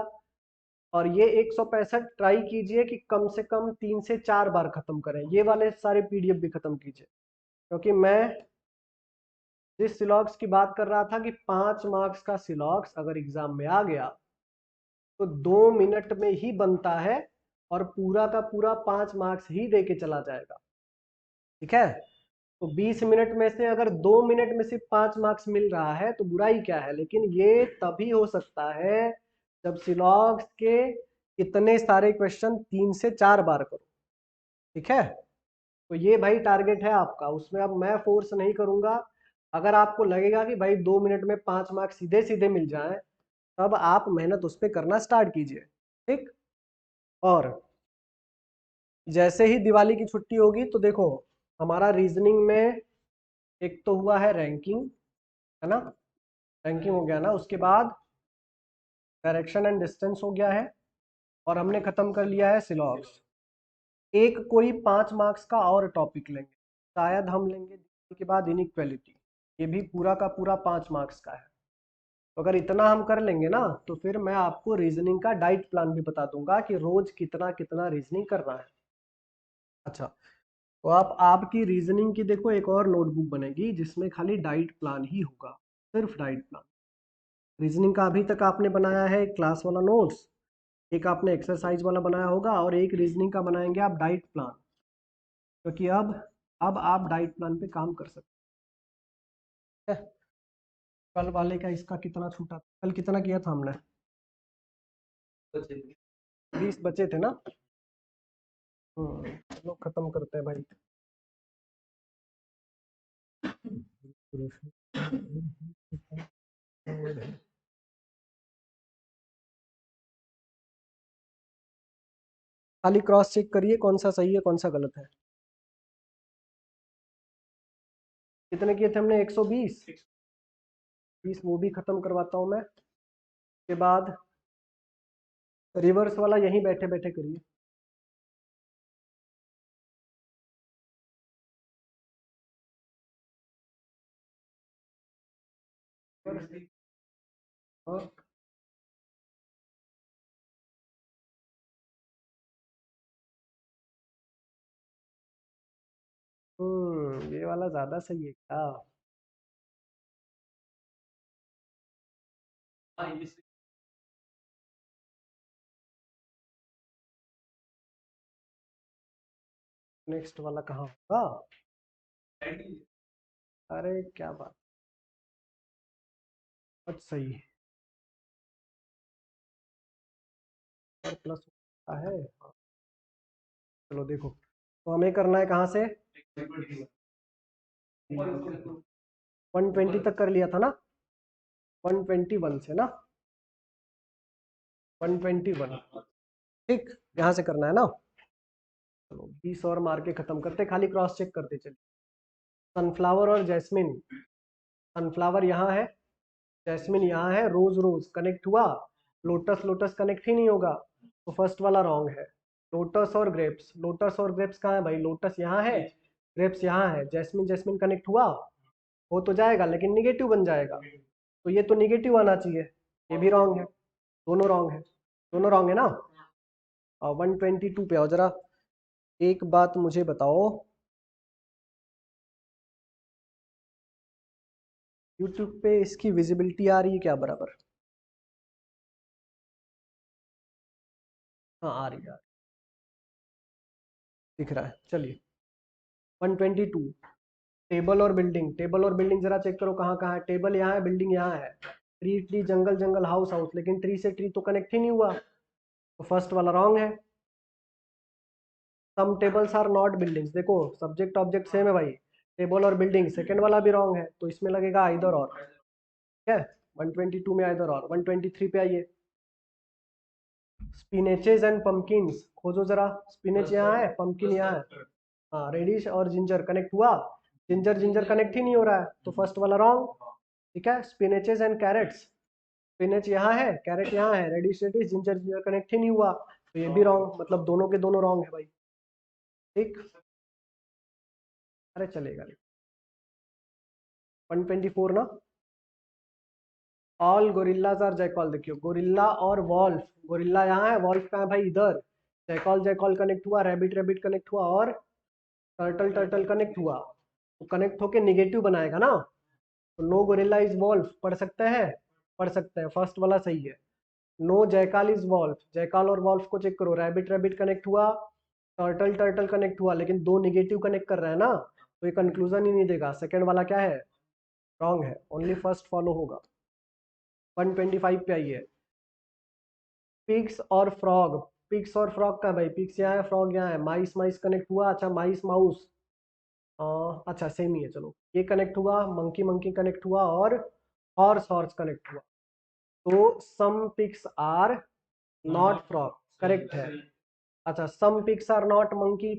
और ये 165 ट्राई कीजिए कि कम से कम 3 से 4 बार खत्म करें, ये वाले सारे पीडीएफ भी खत्म कीजिए। क्योंकि मैं जिस सिलॉक्स की बात कर रहा था कि 5 मार्क्स का सिलॉक्स अगर एग्जाम में आ गया तो 2 मिनट में ही बनता है और पूरा का पूरा 5 मार्क्स ही दे के चला जाएगा, ठीक है? तो 20 मिनट में से अगर 2 मिनट में सिर्फ 5 मार्क्स मिल रहा है तो बुराई क्या है, लेकिन ये तभी हो सकता है जब सिलॉक्स के इतने सारे क्वेश्चन 3 से 4 बार करो, ठीक है? तो ये भाई टारगेट है आपका, उसमें अब मैं फोर्स नहीं करूंगा। अगर आपको लगेगा कि भाई 2 मिनट में 5 मार्क्स सीधे सीधे मिल जाए, तब आप मेहनत उस पर करना स्टार्ट कीजिए, ठीक? और जैसे ही दिवाली की छुट्टी होगी तो देखो, हमारा रीजनिंग में एक तो हुआ है रैंकिंग, है ना? रैंकिंग हो गया ना, उसके बाद डायरेक्शन एंड डिस्टेंस हो गया है, और हमने खत्म कर लिया है सिलॉक्स। एक कोई 5 मार्क्स का और टॉपिक लेंगे, शायद हम लेंगे दिवाली के बाद इनइक्वालिटी, ये भी पूरा का पूरा 5 मार्क्स का है। तो अगर इतना हम कर लेंगे ना, तो फिर मैं आपको रीजनिंग का डाइट प्लान भी बता दूंगा कि रोज कितना कितना रीजनिंग करना है। अच्छा, तो आप आपकी रीजनिंग की देखो एक और नोटबुक बनेगी जिसमें खाली डाइट प्लान ही होगा, सिर्फ डाइट प्लान। रीजनिंग का अभी तक आपने बनाया है एक क्लास वाला नोट्स, एक आपने एक्सरसाइज वाला बनाया होगा, और एक रीजनिंग का बनाएंगे आप डाइट प्लान। क्योंकि अब आप डाइट प्लान पे काम कर सकते हैं। कल वाले का इसका कितना छूटा, कल कितना किया था हमने? 20 बचे थे ना। चलो खत्म करते हैं भाई। खाली क्रॉस चेक करिए कौन सा सही है कौन सा गलत है। कितने किए थे हमने? 120। 20 वो भी खत्म करवाता हूँ मैं। के बाद रिवर्स वाला यहीं बैठे बैठे करिए। हाँ। ये वाला ज्यादा सही है क्या? नेक्स्ट वाला कहाँ होगा? अरे क्या बात, बहुत सही है। और प्लस है, हाँ। चलो देखो, तो हमें करना है कहाँ से? 120 तक कर लिया था ना, 121 से ना। 121। ठीक, यहाँ से करना है ना। चलो 20 और मार के खत्म करते, खाली क्रॉस चेक करते चलिए। सनफ्लावर और जैस्मिन, सनफ्लावर यहाँ है, जैस्मिन यहाँ है, रोज रोज कनेक्ट हुआ, लोटस लोटस कनेक्ट ही नहीं होगा, तो फर्स्ट वाला रॉन्ग है। लोटस और ग्रेप्स, लोटस और ग्रेप्स कहाँ है भाई, लोटस यहाँ है, ग्रेप्स यहाँ है, जैस्मिन जैस्मिन कनेक्ट हुआ, हो तो जाएगा लेकिन निगेटिव बन जाएगा, तो ये तो निगेटिव आना चाहिए, ये भी रॉन्ग है, दोनों रॉन्ग है, दोनों रॉन्ग है ना। और 122 पे आओ जरा, एक बात मुझे बताओ, यूट्यूब पे इसकी विजिबिलिटी आ रही है क्या बराबर? हाँ आ रही है, दिख रहा है, चलिए 122। टेबल और बिल्डिंग, टेबल और बिल्डिंग जरा चेक करो कहाँ कहाँ है, टेबल यहाँ है, बिल्डिंग यहाँ है, ट्री ट्री जंगल जंगल हाउस हाउस, लेकिन ट्री से ट्री तो कनेक्ट ही नहीं हुआ, तो फर्स्ट वाला रॉन्ग है। सम टेबल्स आर नॉट बिल्डिंग्स, देखो सब्जेक्ट ऑब्जेक्ट सेम है भाई, टेबल और बिल्डिंग, सेकंड वाला भी रॉन्ग है, तो इसमें लगेगा आइदर और, ठीक है। 122 में आइदर और। 123 पे आइए, स्पिनेचेस एंड पंपकिन्स खोजो जरा, स्पिनेच यहाँ है, पंपकिन यहाँ है, हाँ रेडिश और जिंजर कनेक्ट हुआ, जिंजर जिंजर कनेक्ट ही नहीं हो रहा है, तो फर्स्ट वाला रॉन्ग, ठीक है। स्पिनेचेस एंड कैरेट्स, स्पिनेच यहाँ है, कैरेट यहाँ है, radish radish, ginger ginger connect ही नहीं हुआ, तो ये भी रॉन्ग, मतलब दोनों के दोनों रॉन्ग है भाई, ठीक। अरे चलेगा, 124 ना, ऑल गोरिल्लाज आर जैकॉल, देखियो गोरिल्ला और वॉल्फ, गोरिल्ला यहाँ है, वॉल्फ कहाँ है भाई इधर, जैकॉल जैकॉल कनेक्ट हुआ, रैबिट रैबिट कनेक्ट हुआ, और टर्टल टर्टल कनेक्ट हुआ, तो कनेक्ट होके निगेटिव बनाएगा ना, तो नो गोरिल्ला इज वॉल्फ पढ़ सकते हैं, पढ़ सकते हैं, फर्स्ट वाला सही है। No jackal is wolf, jackal और वॉल्फ को चेक करो, रैबिट रैबिट कनेक्ट हुआ, टर्टल टर्टल कनेक्ट हुआ, लेकिन दो निगेटिव कनेक्ट कर रहा है ना, तो ये कंक्लूजन ही नहीं देगा, सेकंड वाला क्या है, रॉन्ग है, ओनली फर्स्ट फॉलो होगा। 125 पे आइए, पिग्स और फ्रॉग, पिग्स और फ्रॉग का भाई, पिग्स यहाँ है, फ्रॉग यहाँ है, माइस माइस कनेक्ट हुआ, अच्छा माइस माउस, अच्छा सेम ही है, चलो ये कनेक्ट हुआ, मंकी मंकी कनेक्ट हुआ, और हॉर्स हॉर्स कनेक्ट हुआ, तो some pigs are not frog, correct है। अच्छा some pigs are not monkey,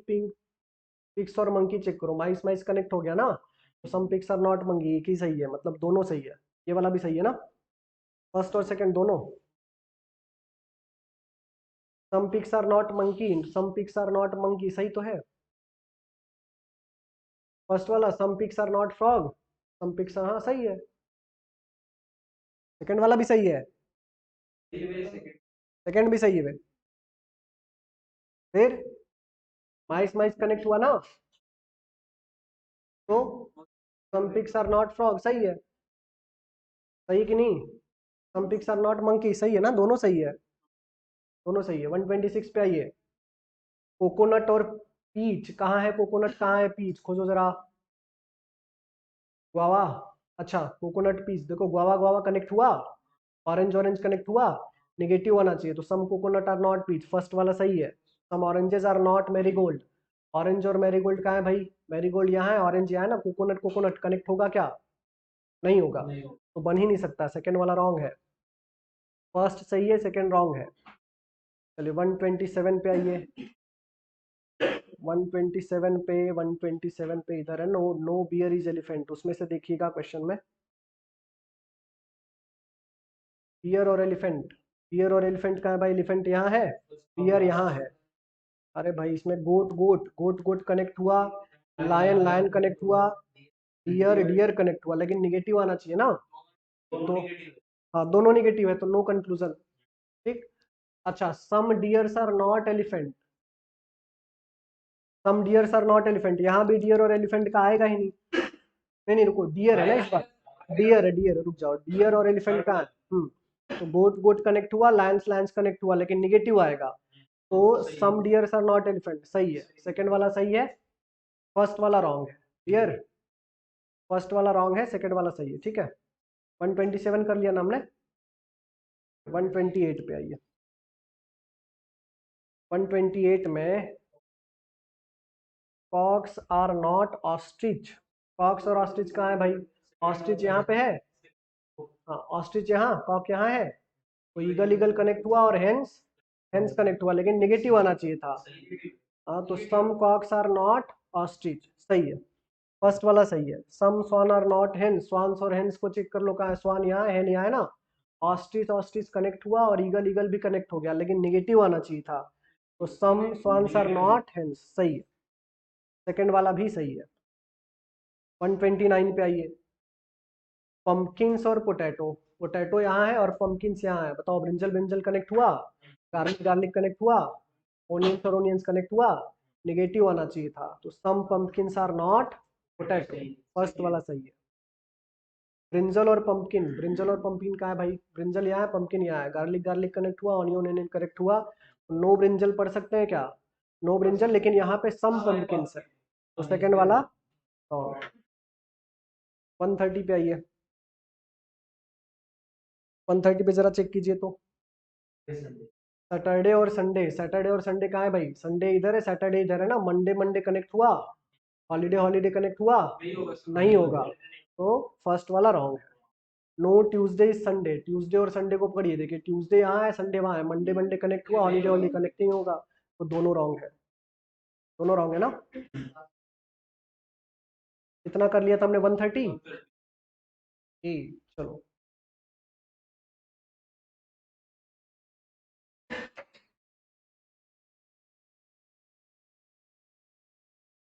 pigs और मंकी चेक करो, माइस माइस कनेक्ट हो गया ना, तो some pigs are not monkey, एक ही सही है, मतलब दोनों सही है, ये वाला भी सही है ना, फर्स्ट और सेकंड दोनों। Some pigs are not monkey, some pigs are not monkey सही तो है, फर्स्ट वाला some pigs are not frog, some pigs, हाँ सही है, सेकंड वाला भी सही है, सेकंड भी सही है भाई, फिर माइस माइस कनेक्ट हुआ ना, तो some pigs are not frog सही है, सही कि नहीं, सम पिग्स आर नॉट मंकी सही है ना, दोनों सही है, दोनों सही है। 126 पे आइए, कोकोनट और पीच कहाँ है, कोकोनट कहाँ है, पीच खोजो जरा, गुआवा, अच्छा कोकोनट पीच, देखो गुआवा गुआवा कनेक्ट हुआ, ऑरेंज ऑरेंज कनेक्ट हुआ, निगेटिव आना चाहिए, तो some coconut are not peach, first वाला सही है। Some oranges are not marigold, orange और मैरीगोल्ड कहाँ है भाई, मैरीगोल्ड यहाँ है, ऑरेंज यहाँ है ना, कोकोनट कोकोनट कनेक्ट होगा क्या, नहीं होगा, तो बन ही नहीं सकता, सेकेंड वाला रॉन्ग है, फर्स्ट सही है, सेकेंड रॉन्ग है। चलिए 127 पे आइए, 127 पे, 127 पे इधर है, no no bear is elephant, उसमें से देखिएगा क्वेश्चन में, बियर और एलिफेंट, बियर और एलिफेंट कहाँ है भाई, एलिफेंट यहाँ है, बियर यहाँ है, अरे भाई इसमें गोट गोट गोट गोट कनेक्ट हुआ, लायन लायन कनेक्ट हुआ, डियर डियर कनेक्ट हुआ, लेकिन निगेटिव आना चाहिए ना, तो हाँ दोनों निगेटिव है, तो नो कंक्लूजन, ठीक। अच्छा some deers are not elephant, some deers are not elephant, यहाँ भी डियर और एलिफेंट का आएगा ही नहीं, नहीं नहीं रुको, डियर है ना इस बार, डियर है, डियर, रुक जाओ, डियर और एलिफेंट का है, तो गोट गोट कनेक्ट हुआ, लायंस लायंस कनेक्ट हुआ, लेकिन निगेटिव आएगा, तो सम डियर्स आर नॉट एलिफेंट सही है, सेकंड वाला सही है, फर्स्ट वाला रॉन्ग है, डियर फर्स्ट वाला रॉन्ग है, सेकंड वाला सही है, ठीक है। 127 कर लिया ना हमने, 128 पे आइए, 128 में cocks are not ostrich, cocks और ऑस्ट्रिच कहाँ है भाई, ऑस्ट्रिच यहाँ पे है, हाँ ऑस्ट्रिच यहाँ, कॉक यहाँ है, तो ईगल ईगल कनेक्ट हुआ और हेंस हेंस कनेक्ट हुआ, लेकिन नेगेटिव आना चाहिए था। हाँ, तो सम कॉक्स आर नॉट ऑस्ट्रिच, सही है, फर्स्ट वाला सही है। सम स्वान आर नॉट हेन, स्वान्स और हेन्स को चेक कर लो, कहाँ है स्वान, यहाँ है, हेन यहाँ है ना। ऑस्ट्रिच ऑस्ट्रिच कनेक्ट हुआ और ईगल ईगल भी कनेक्ट हो गया, लेकिन नेगेटिव आना चाहिए था, तो सम स्वान्स आर नॉट हेन्स, सही है, सेकंड वाला भी सही है। 129 पे आइए, पंपकिन्स और पोटैटो, पोटैटो यहाँ है और पंपकिन्स यहाँ है, बताओ ब्रिंजल ब्रिंजल कनेक्ट हुआ, गार्लिक गार्लिक कनेक्ट हुआ, ओनियंस और ओनियंस कनेक्ट हुआ, नेगेटिव आना चाहिए था, तो सम पंपकिन्स आर नॉट पोटैटो, फर्स्ट वाला सही है। ब्रिंजल और पंपकिन, ब्रिंजल और पंपकिन कहाँ है भाई, ब्रिंजल यहाँ है, पंपकिन यहाँ है, गार्लिक गार्लिक कनेक्ट हुआ, ऑनियन ऑनियन कनेक्ट हुआ, नो ब्रिंजल पढ़ सकते हैं क्या, नो ब्रिंजल, लेकिन यहाँ पे सम पंपकिन्स है, तो सेकंड वाला। और 130 पे आइए, 130 पे जरा चेक कीजिए तो, सैटरडे और संडे, सैटरडे और संडे कहाँ है भाई, संडे इधर है, सैटरडे इधर है ना, मंडे मंडे कनेक्ट हुआ, हॉलीडे हॉलीडे कनेक्ट हुआ, नहीं होगा, तो फर्स्ट वाला रॉन्ग है। No Tuesday is Sunday, Tuesday और संडे को पकड़िए, देखिए ट्यूसडे यहाँ है, संडे वहाँ है, मंडे मंडे कनेक्ट हुआ, हॉलीडे हॉलीडे कनेक्ट नहीं होगा, तो दोनों रॉन्ग है, दोनों रॉन्ग है ना। कितना कर लिया था हमने, 130। चलो,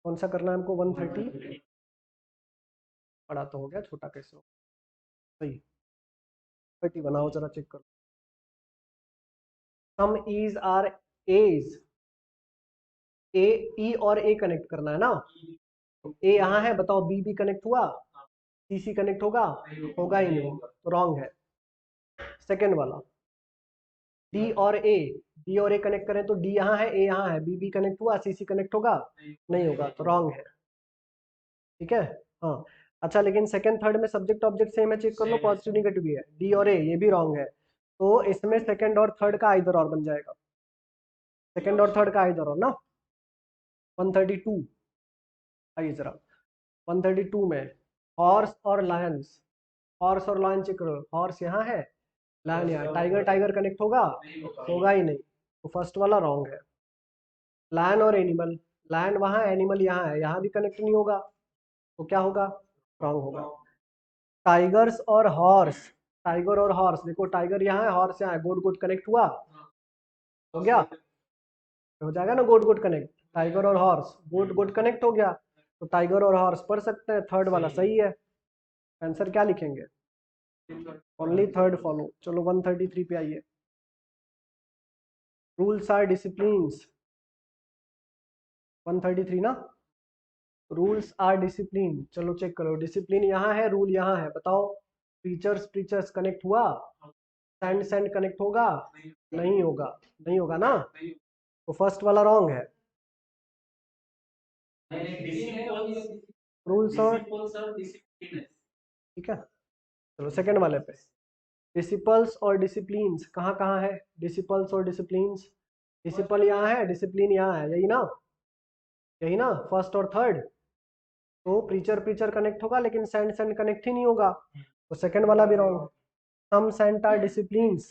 कौन सा करना है हमको, 130, बड़ा तो हो गया, छोटा कैसे हो, सही, 30 बनाओ जरा चेक करो। सम इज आर एज, ए ई और ए कनेक्ट करना है ना, तो ए यहाँ है, बताओ बी बी कनेक्ट हुआ, सी सी कनेक्ट होगा, होगा ही नहीं, तो रॉन्ग है। सेकेंड वाला, डी और ए, डी और ए कनेक्ट करें तो डी यहाँ है, ए यहाँ है, बी बी कनेक्ट हुआ, सी सी कनेक्ट होगा, नहीं होगा, तो रॉन्ग है, ठीक है। हाँ, अच्छा, लेकिन सेकंड थर्ड में सब्जेक्ट ऑब्जेक्ट सेम है, चेक कर लो, पॉजिटिव नेगेटिव भी है, डी और ए ये भी रॉन्ग है, तो इसमें सेकंड और थर्ड का इधर और बन जाएगा, सेकंड और थर्ड का इधर और ना। 132, आइए जरा, 132 में हॉर्स और लायंस, हॉर्स और लायन चेक करो, हॉर्स यहाँ है, लायन यहाँ, टाइगर टाइगर कनेक्ट होगा, होगा ही नहीं, तो फर्स्ट वाला रॉन्ग है। लायन और एनिमल, लायन वहाँ, एनिमल यहाँ है, यहाँ भी कनेक्ट नहीं होगा, तो क्या होगा, रॉन्ग होगा। टाइगर्स और हॉर्स, टाइगर और हॉर्स, देखो टाइगर यहाँ है, हॉर्स यहाँ है, गोट गोट कनेक्ट हुआ, हो गया, हो जाएगा ना गोट गोट कनेक्ट, टाइगर और हॉर्स, गोट गोट कनेक्ट हो गया, तो टाइगर और हॉर्स पढ़ सकते हैं, थर्ड वाला सही है। आंसर क्या लिखेंगे, ओनली थर्ड फॉलो। चलो 133 पे आइए, रूल्स आर डिसिप्लिन्स, 133 ना, रूल्स आर डिसिप्लिन, चलो चेक करो, डिसिप्लिन यहाँ है, रूल यहाँ है, बताओ टीचर्स टीचर्स कनेक्ट हुआ, सेंड सेंड कनेक्ट होगा, नहीं होगा, नहीं होगा ना, तो फर्स्ट वाला रॉन्ग है। रूल्स और, ठीक है, चलो सेकंड वाले पे, डिसिपल्स और डिसिप्लिन्स कहाँ कहाँ है, डिसिपल्स और डिसिप्लिन्स, डिसिपल यहाँ है, डिसिप्लिन यहाँ है, यही ना, यही ना, फर्स्ट और थर्ड, तो प्रीचर प्रीचर कनेक्ट होगा, लेकिन सेंड सेंड कनेक्ट ही नहीं होगा, तो सेकंड वाला भी रॉन्ग है। सम सेंट आर डिसिप्लिन्स,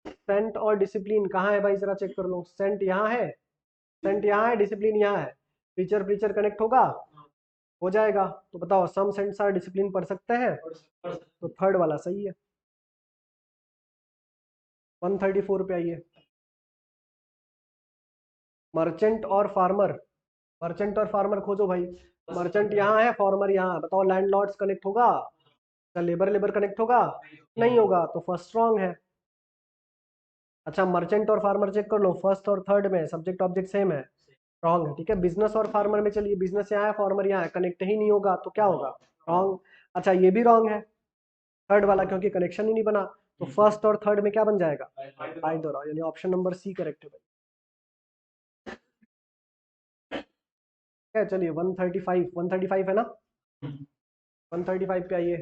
सेंट और डिसिप्लिन कहाँ है भाई, जरा चेक कर लो, सेंट यहाँ है, सेंट यहाँ है, डिसिप्लिन यहाँ है, प्रीचर प्रीचर कनेक्ट होगा, हो जाएगा, तो बताओ सम सेंट्स आर डिसिप्लिन पढ़ सकते हैं, तो थर्ड वाला सही है। 134 पे आइए, मर्चेंट और फार्मर, मर्चेंट और फार्मर खोजो भाई, मर्चेंट यहाँ है, फार्मर यहाँ है, बताओ लैंडलॉर्ड्स कनेक्ट होगा, क्या लेबर लेबर कनेक्ट होगा, नहीं होगा, तो फर्स्ट रॉन्ग है। अच्छा, मर्चेंट और फार्मर चेक कर लो, फर्स्ट और थर्ड में सब्जेक्ट ऑब्जेक्ट सेम है, रॉन्ग है, ठीक है। बिजनेस और फार्मर में चलिए, बिजनेस यहाँ है, फार्मर यहाँ है, कनेक्ट ही नहीं होगा, तो क्या होगा, रॉन्ग। अच्छा, ये भी रॉन्ग है, थर्ड वाला, क्योंकि कनेक्शन ही नहीं बना, तो फर्स्ट और थर्ड में क्या बन जाएगा, बाई दोहरा, यानी ऑप्शन नंबर सी करेक्ट है भाई। चलिए 135, 135 है ना, 135 पे आइए,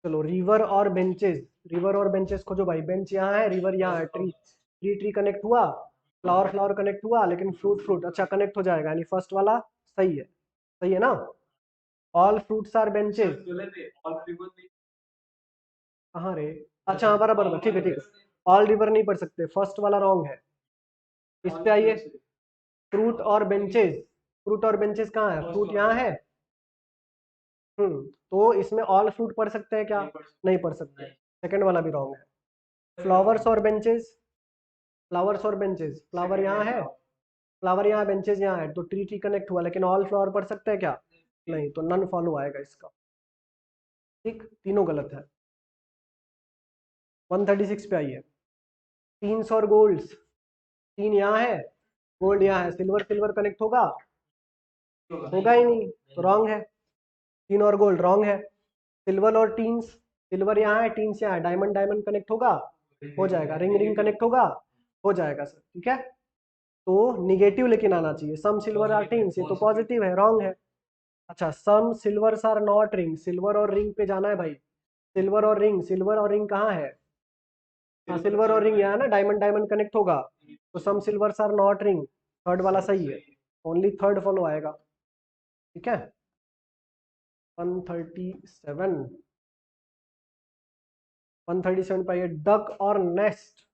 चलो रिवर और बेंचेस, रिवर और बेंचेस खोजो भाई, बेंच यहाँ है, रिवर यहाँ है, ट्री ट्री ट्री कनेक्ट हुआ, फ्लावर फ्लावर कनेक्ट हुआ, लेकिन फ्रूट फ्रूट, अच्छा कनेक्ट हो जाएगा, यानी फर्स्ट वाला सही है, सही है ना। ऑल फ्रूट्स आर बेंचेस, कहाँ रे? अच्छा हाँ, बराबर बराबर, ठीक है ठीक है। ऑल रिवर नहीं पढ़ सकते, फर्स्ट वाला रॉन्ग है। इस पे आइए, फ्रूट और बेंचेस। फ्रूट और बेंचेस कहाँ है? फ्रूट यहाँ है। तो इसमें ऑल फ्रूट पढ़ सकते हैं क्या? नहीं पढ़ सकते। सेकंड वाला भी रॉन्ग है। फ्लावर्स और बेंचेस, फ्लावर्स और बेंचेस, फ्लावर यहाँ है, फ्लावर यहाँ, बेंचेस यहाँ है, तो ट्री ट्री कनेक्ट हुआ, लेकिन ऑल फ्लावर पढ़ सकते हैं क्या? नहीं, तो नन फॉलो आएगा इसका। ठीक, तीनों गलत है। 136 पे आइए। टीन्स और गोल्ड्स, तीन यहाँ है, गोल्ड यहाँ है, सिल्वर सिल्वर कनेक्ट होगा? होगा ही नहीं, तो रॉन्ग है। तीन और गोल्ड रॉन्ग है। सिल्वर और टीन्स, सिल्वर यहाँ है, टीन्स यहाँ है, डायमंड डायमंड कनेक्ट होगा? हो जाएगा। रिंग रिंग कनेक्ट होगा? हो जाएगा सर, ठीक है। तो निगेटिव लेकिन आना चाहिए, सम सिल्वर आर टीन्स, ये तो पॉजिटिव है, रॉन्ग है। अच्छा, some silvers are not ring, silver और रिंग पे जाना है भाई। सिल्वर और रिंग, सिल्वर और रिंग कहाँ है? हाँ, सिल्वर और रिंग यहाँ ना, डायमंड डायमंड कनेक्ट होगा, तो some silvers are not ring, third वाला सही है। ओनली थर्ड फॉलो आएगा, ठीक है। 137, 137 पे डक और नेस्ट।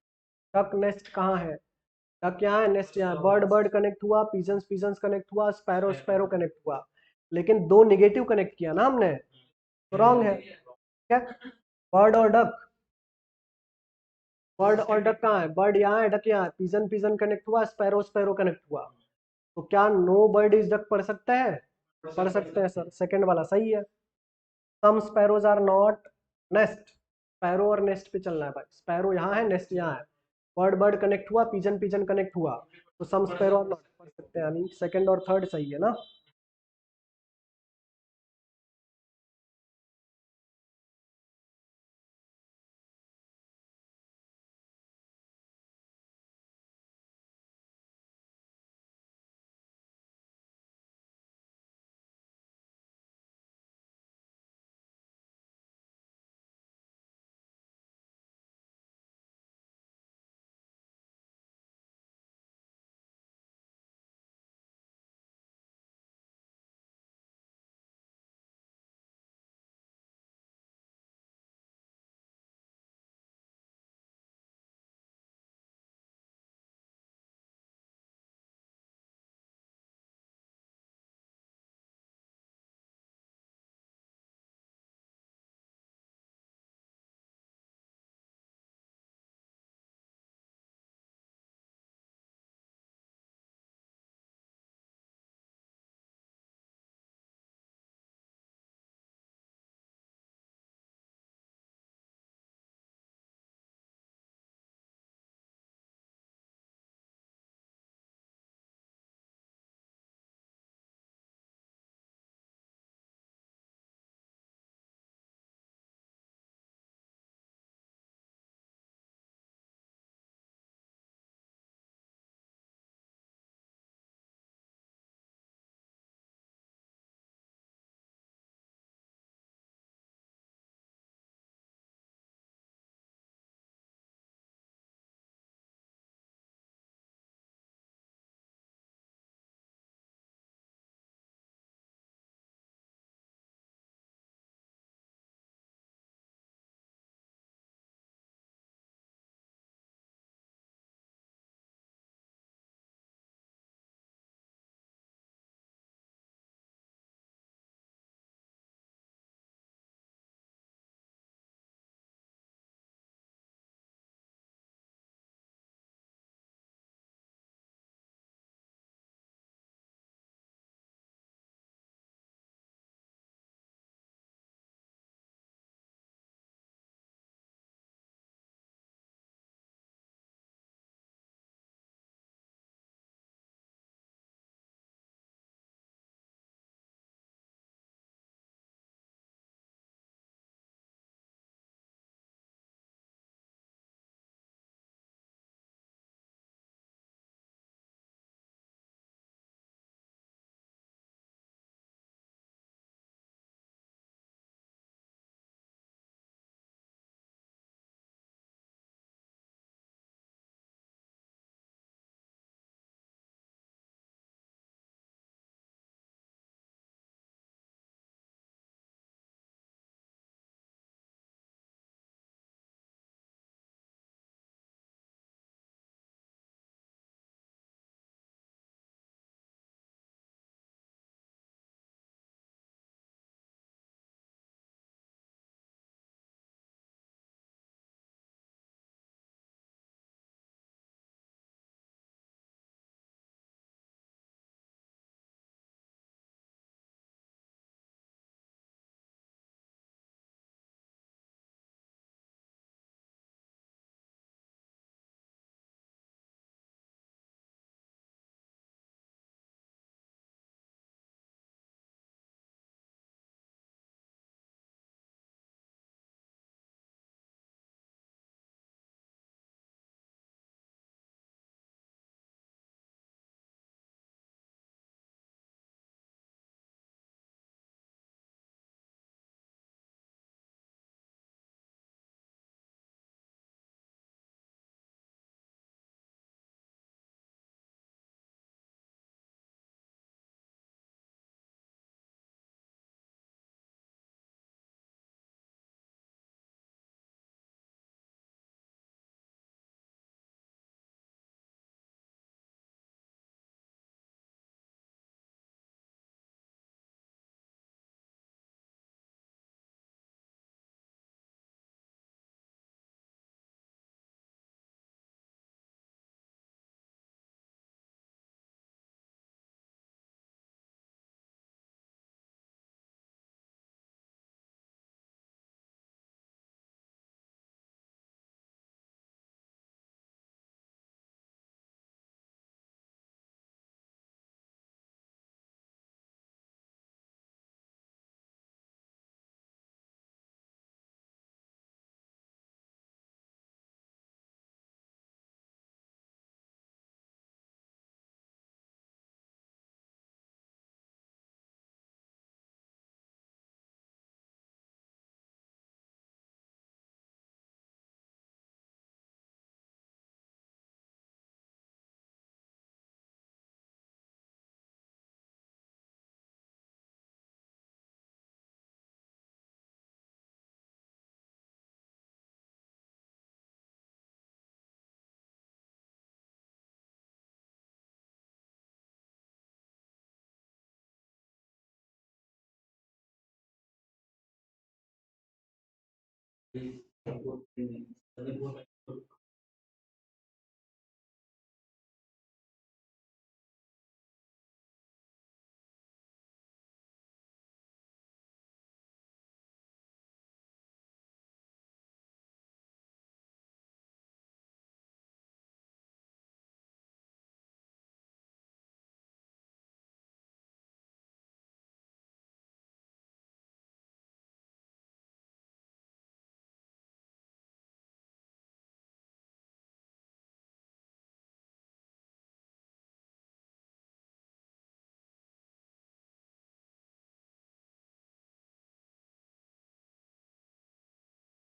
डक नेस्ट कहाँ है? डक यहाँ है, नेस्ट यहाँ है, बर्ड बर्ड कनेक्ट हुआ, पिजन्स पिजन्स कनेक्ट हुआ, स्पैरो स्पैरो कनेक्ट हुआ, लेकिन दो निगेटिव कनेक्ट किया ना हमने, तो रॉन्ग है। क्या? बर्ड और डक, बर्ड और डक कहाँ है? बर्ड यहाँ है, डक यहाँ है, पिजन पिजन कनेक्ट हुआ, स्पैरो स्पैरो कनेक्ट हुआ, तो क्या नो बर्ड इज डक पढ़ सकते हैं? पढ़ सकते हैं सर, सेकंड वाला सही है। Some sparrows are not nest, sparrow और नेस्ट पे चलना है भाई, स्पैरो यहाँ है, नेस्ट यहाँ है, बर्ड बर्ड कनेक्ट हुआ, पिजन पिजन कनेक्ट हुआ, तो सम स्पैरो आर नॉट पढ़ सकते हैं, यानी सेकंड और थर्ड सही है ना।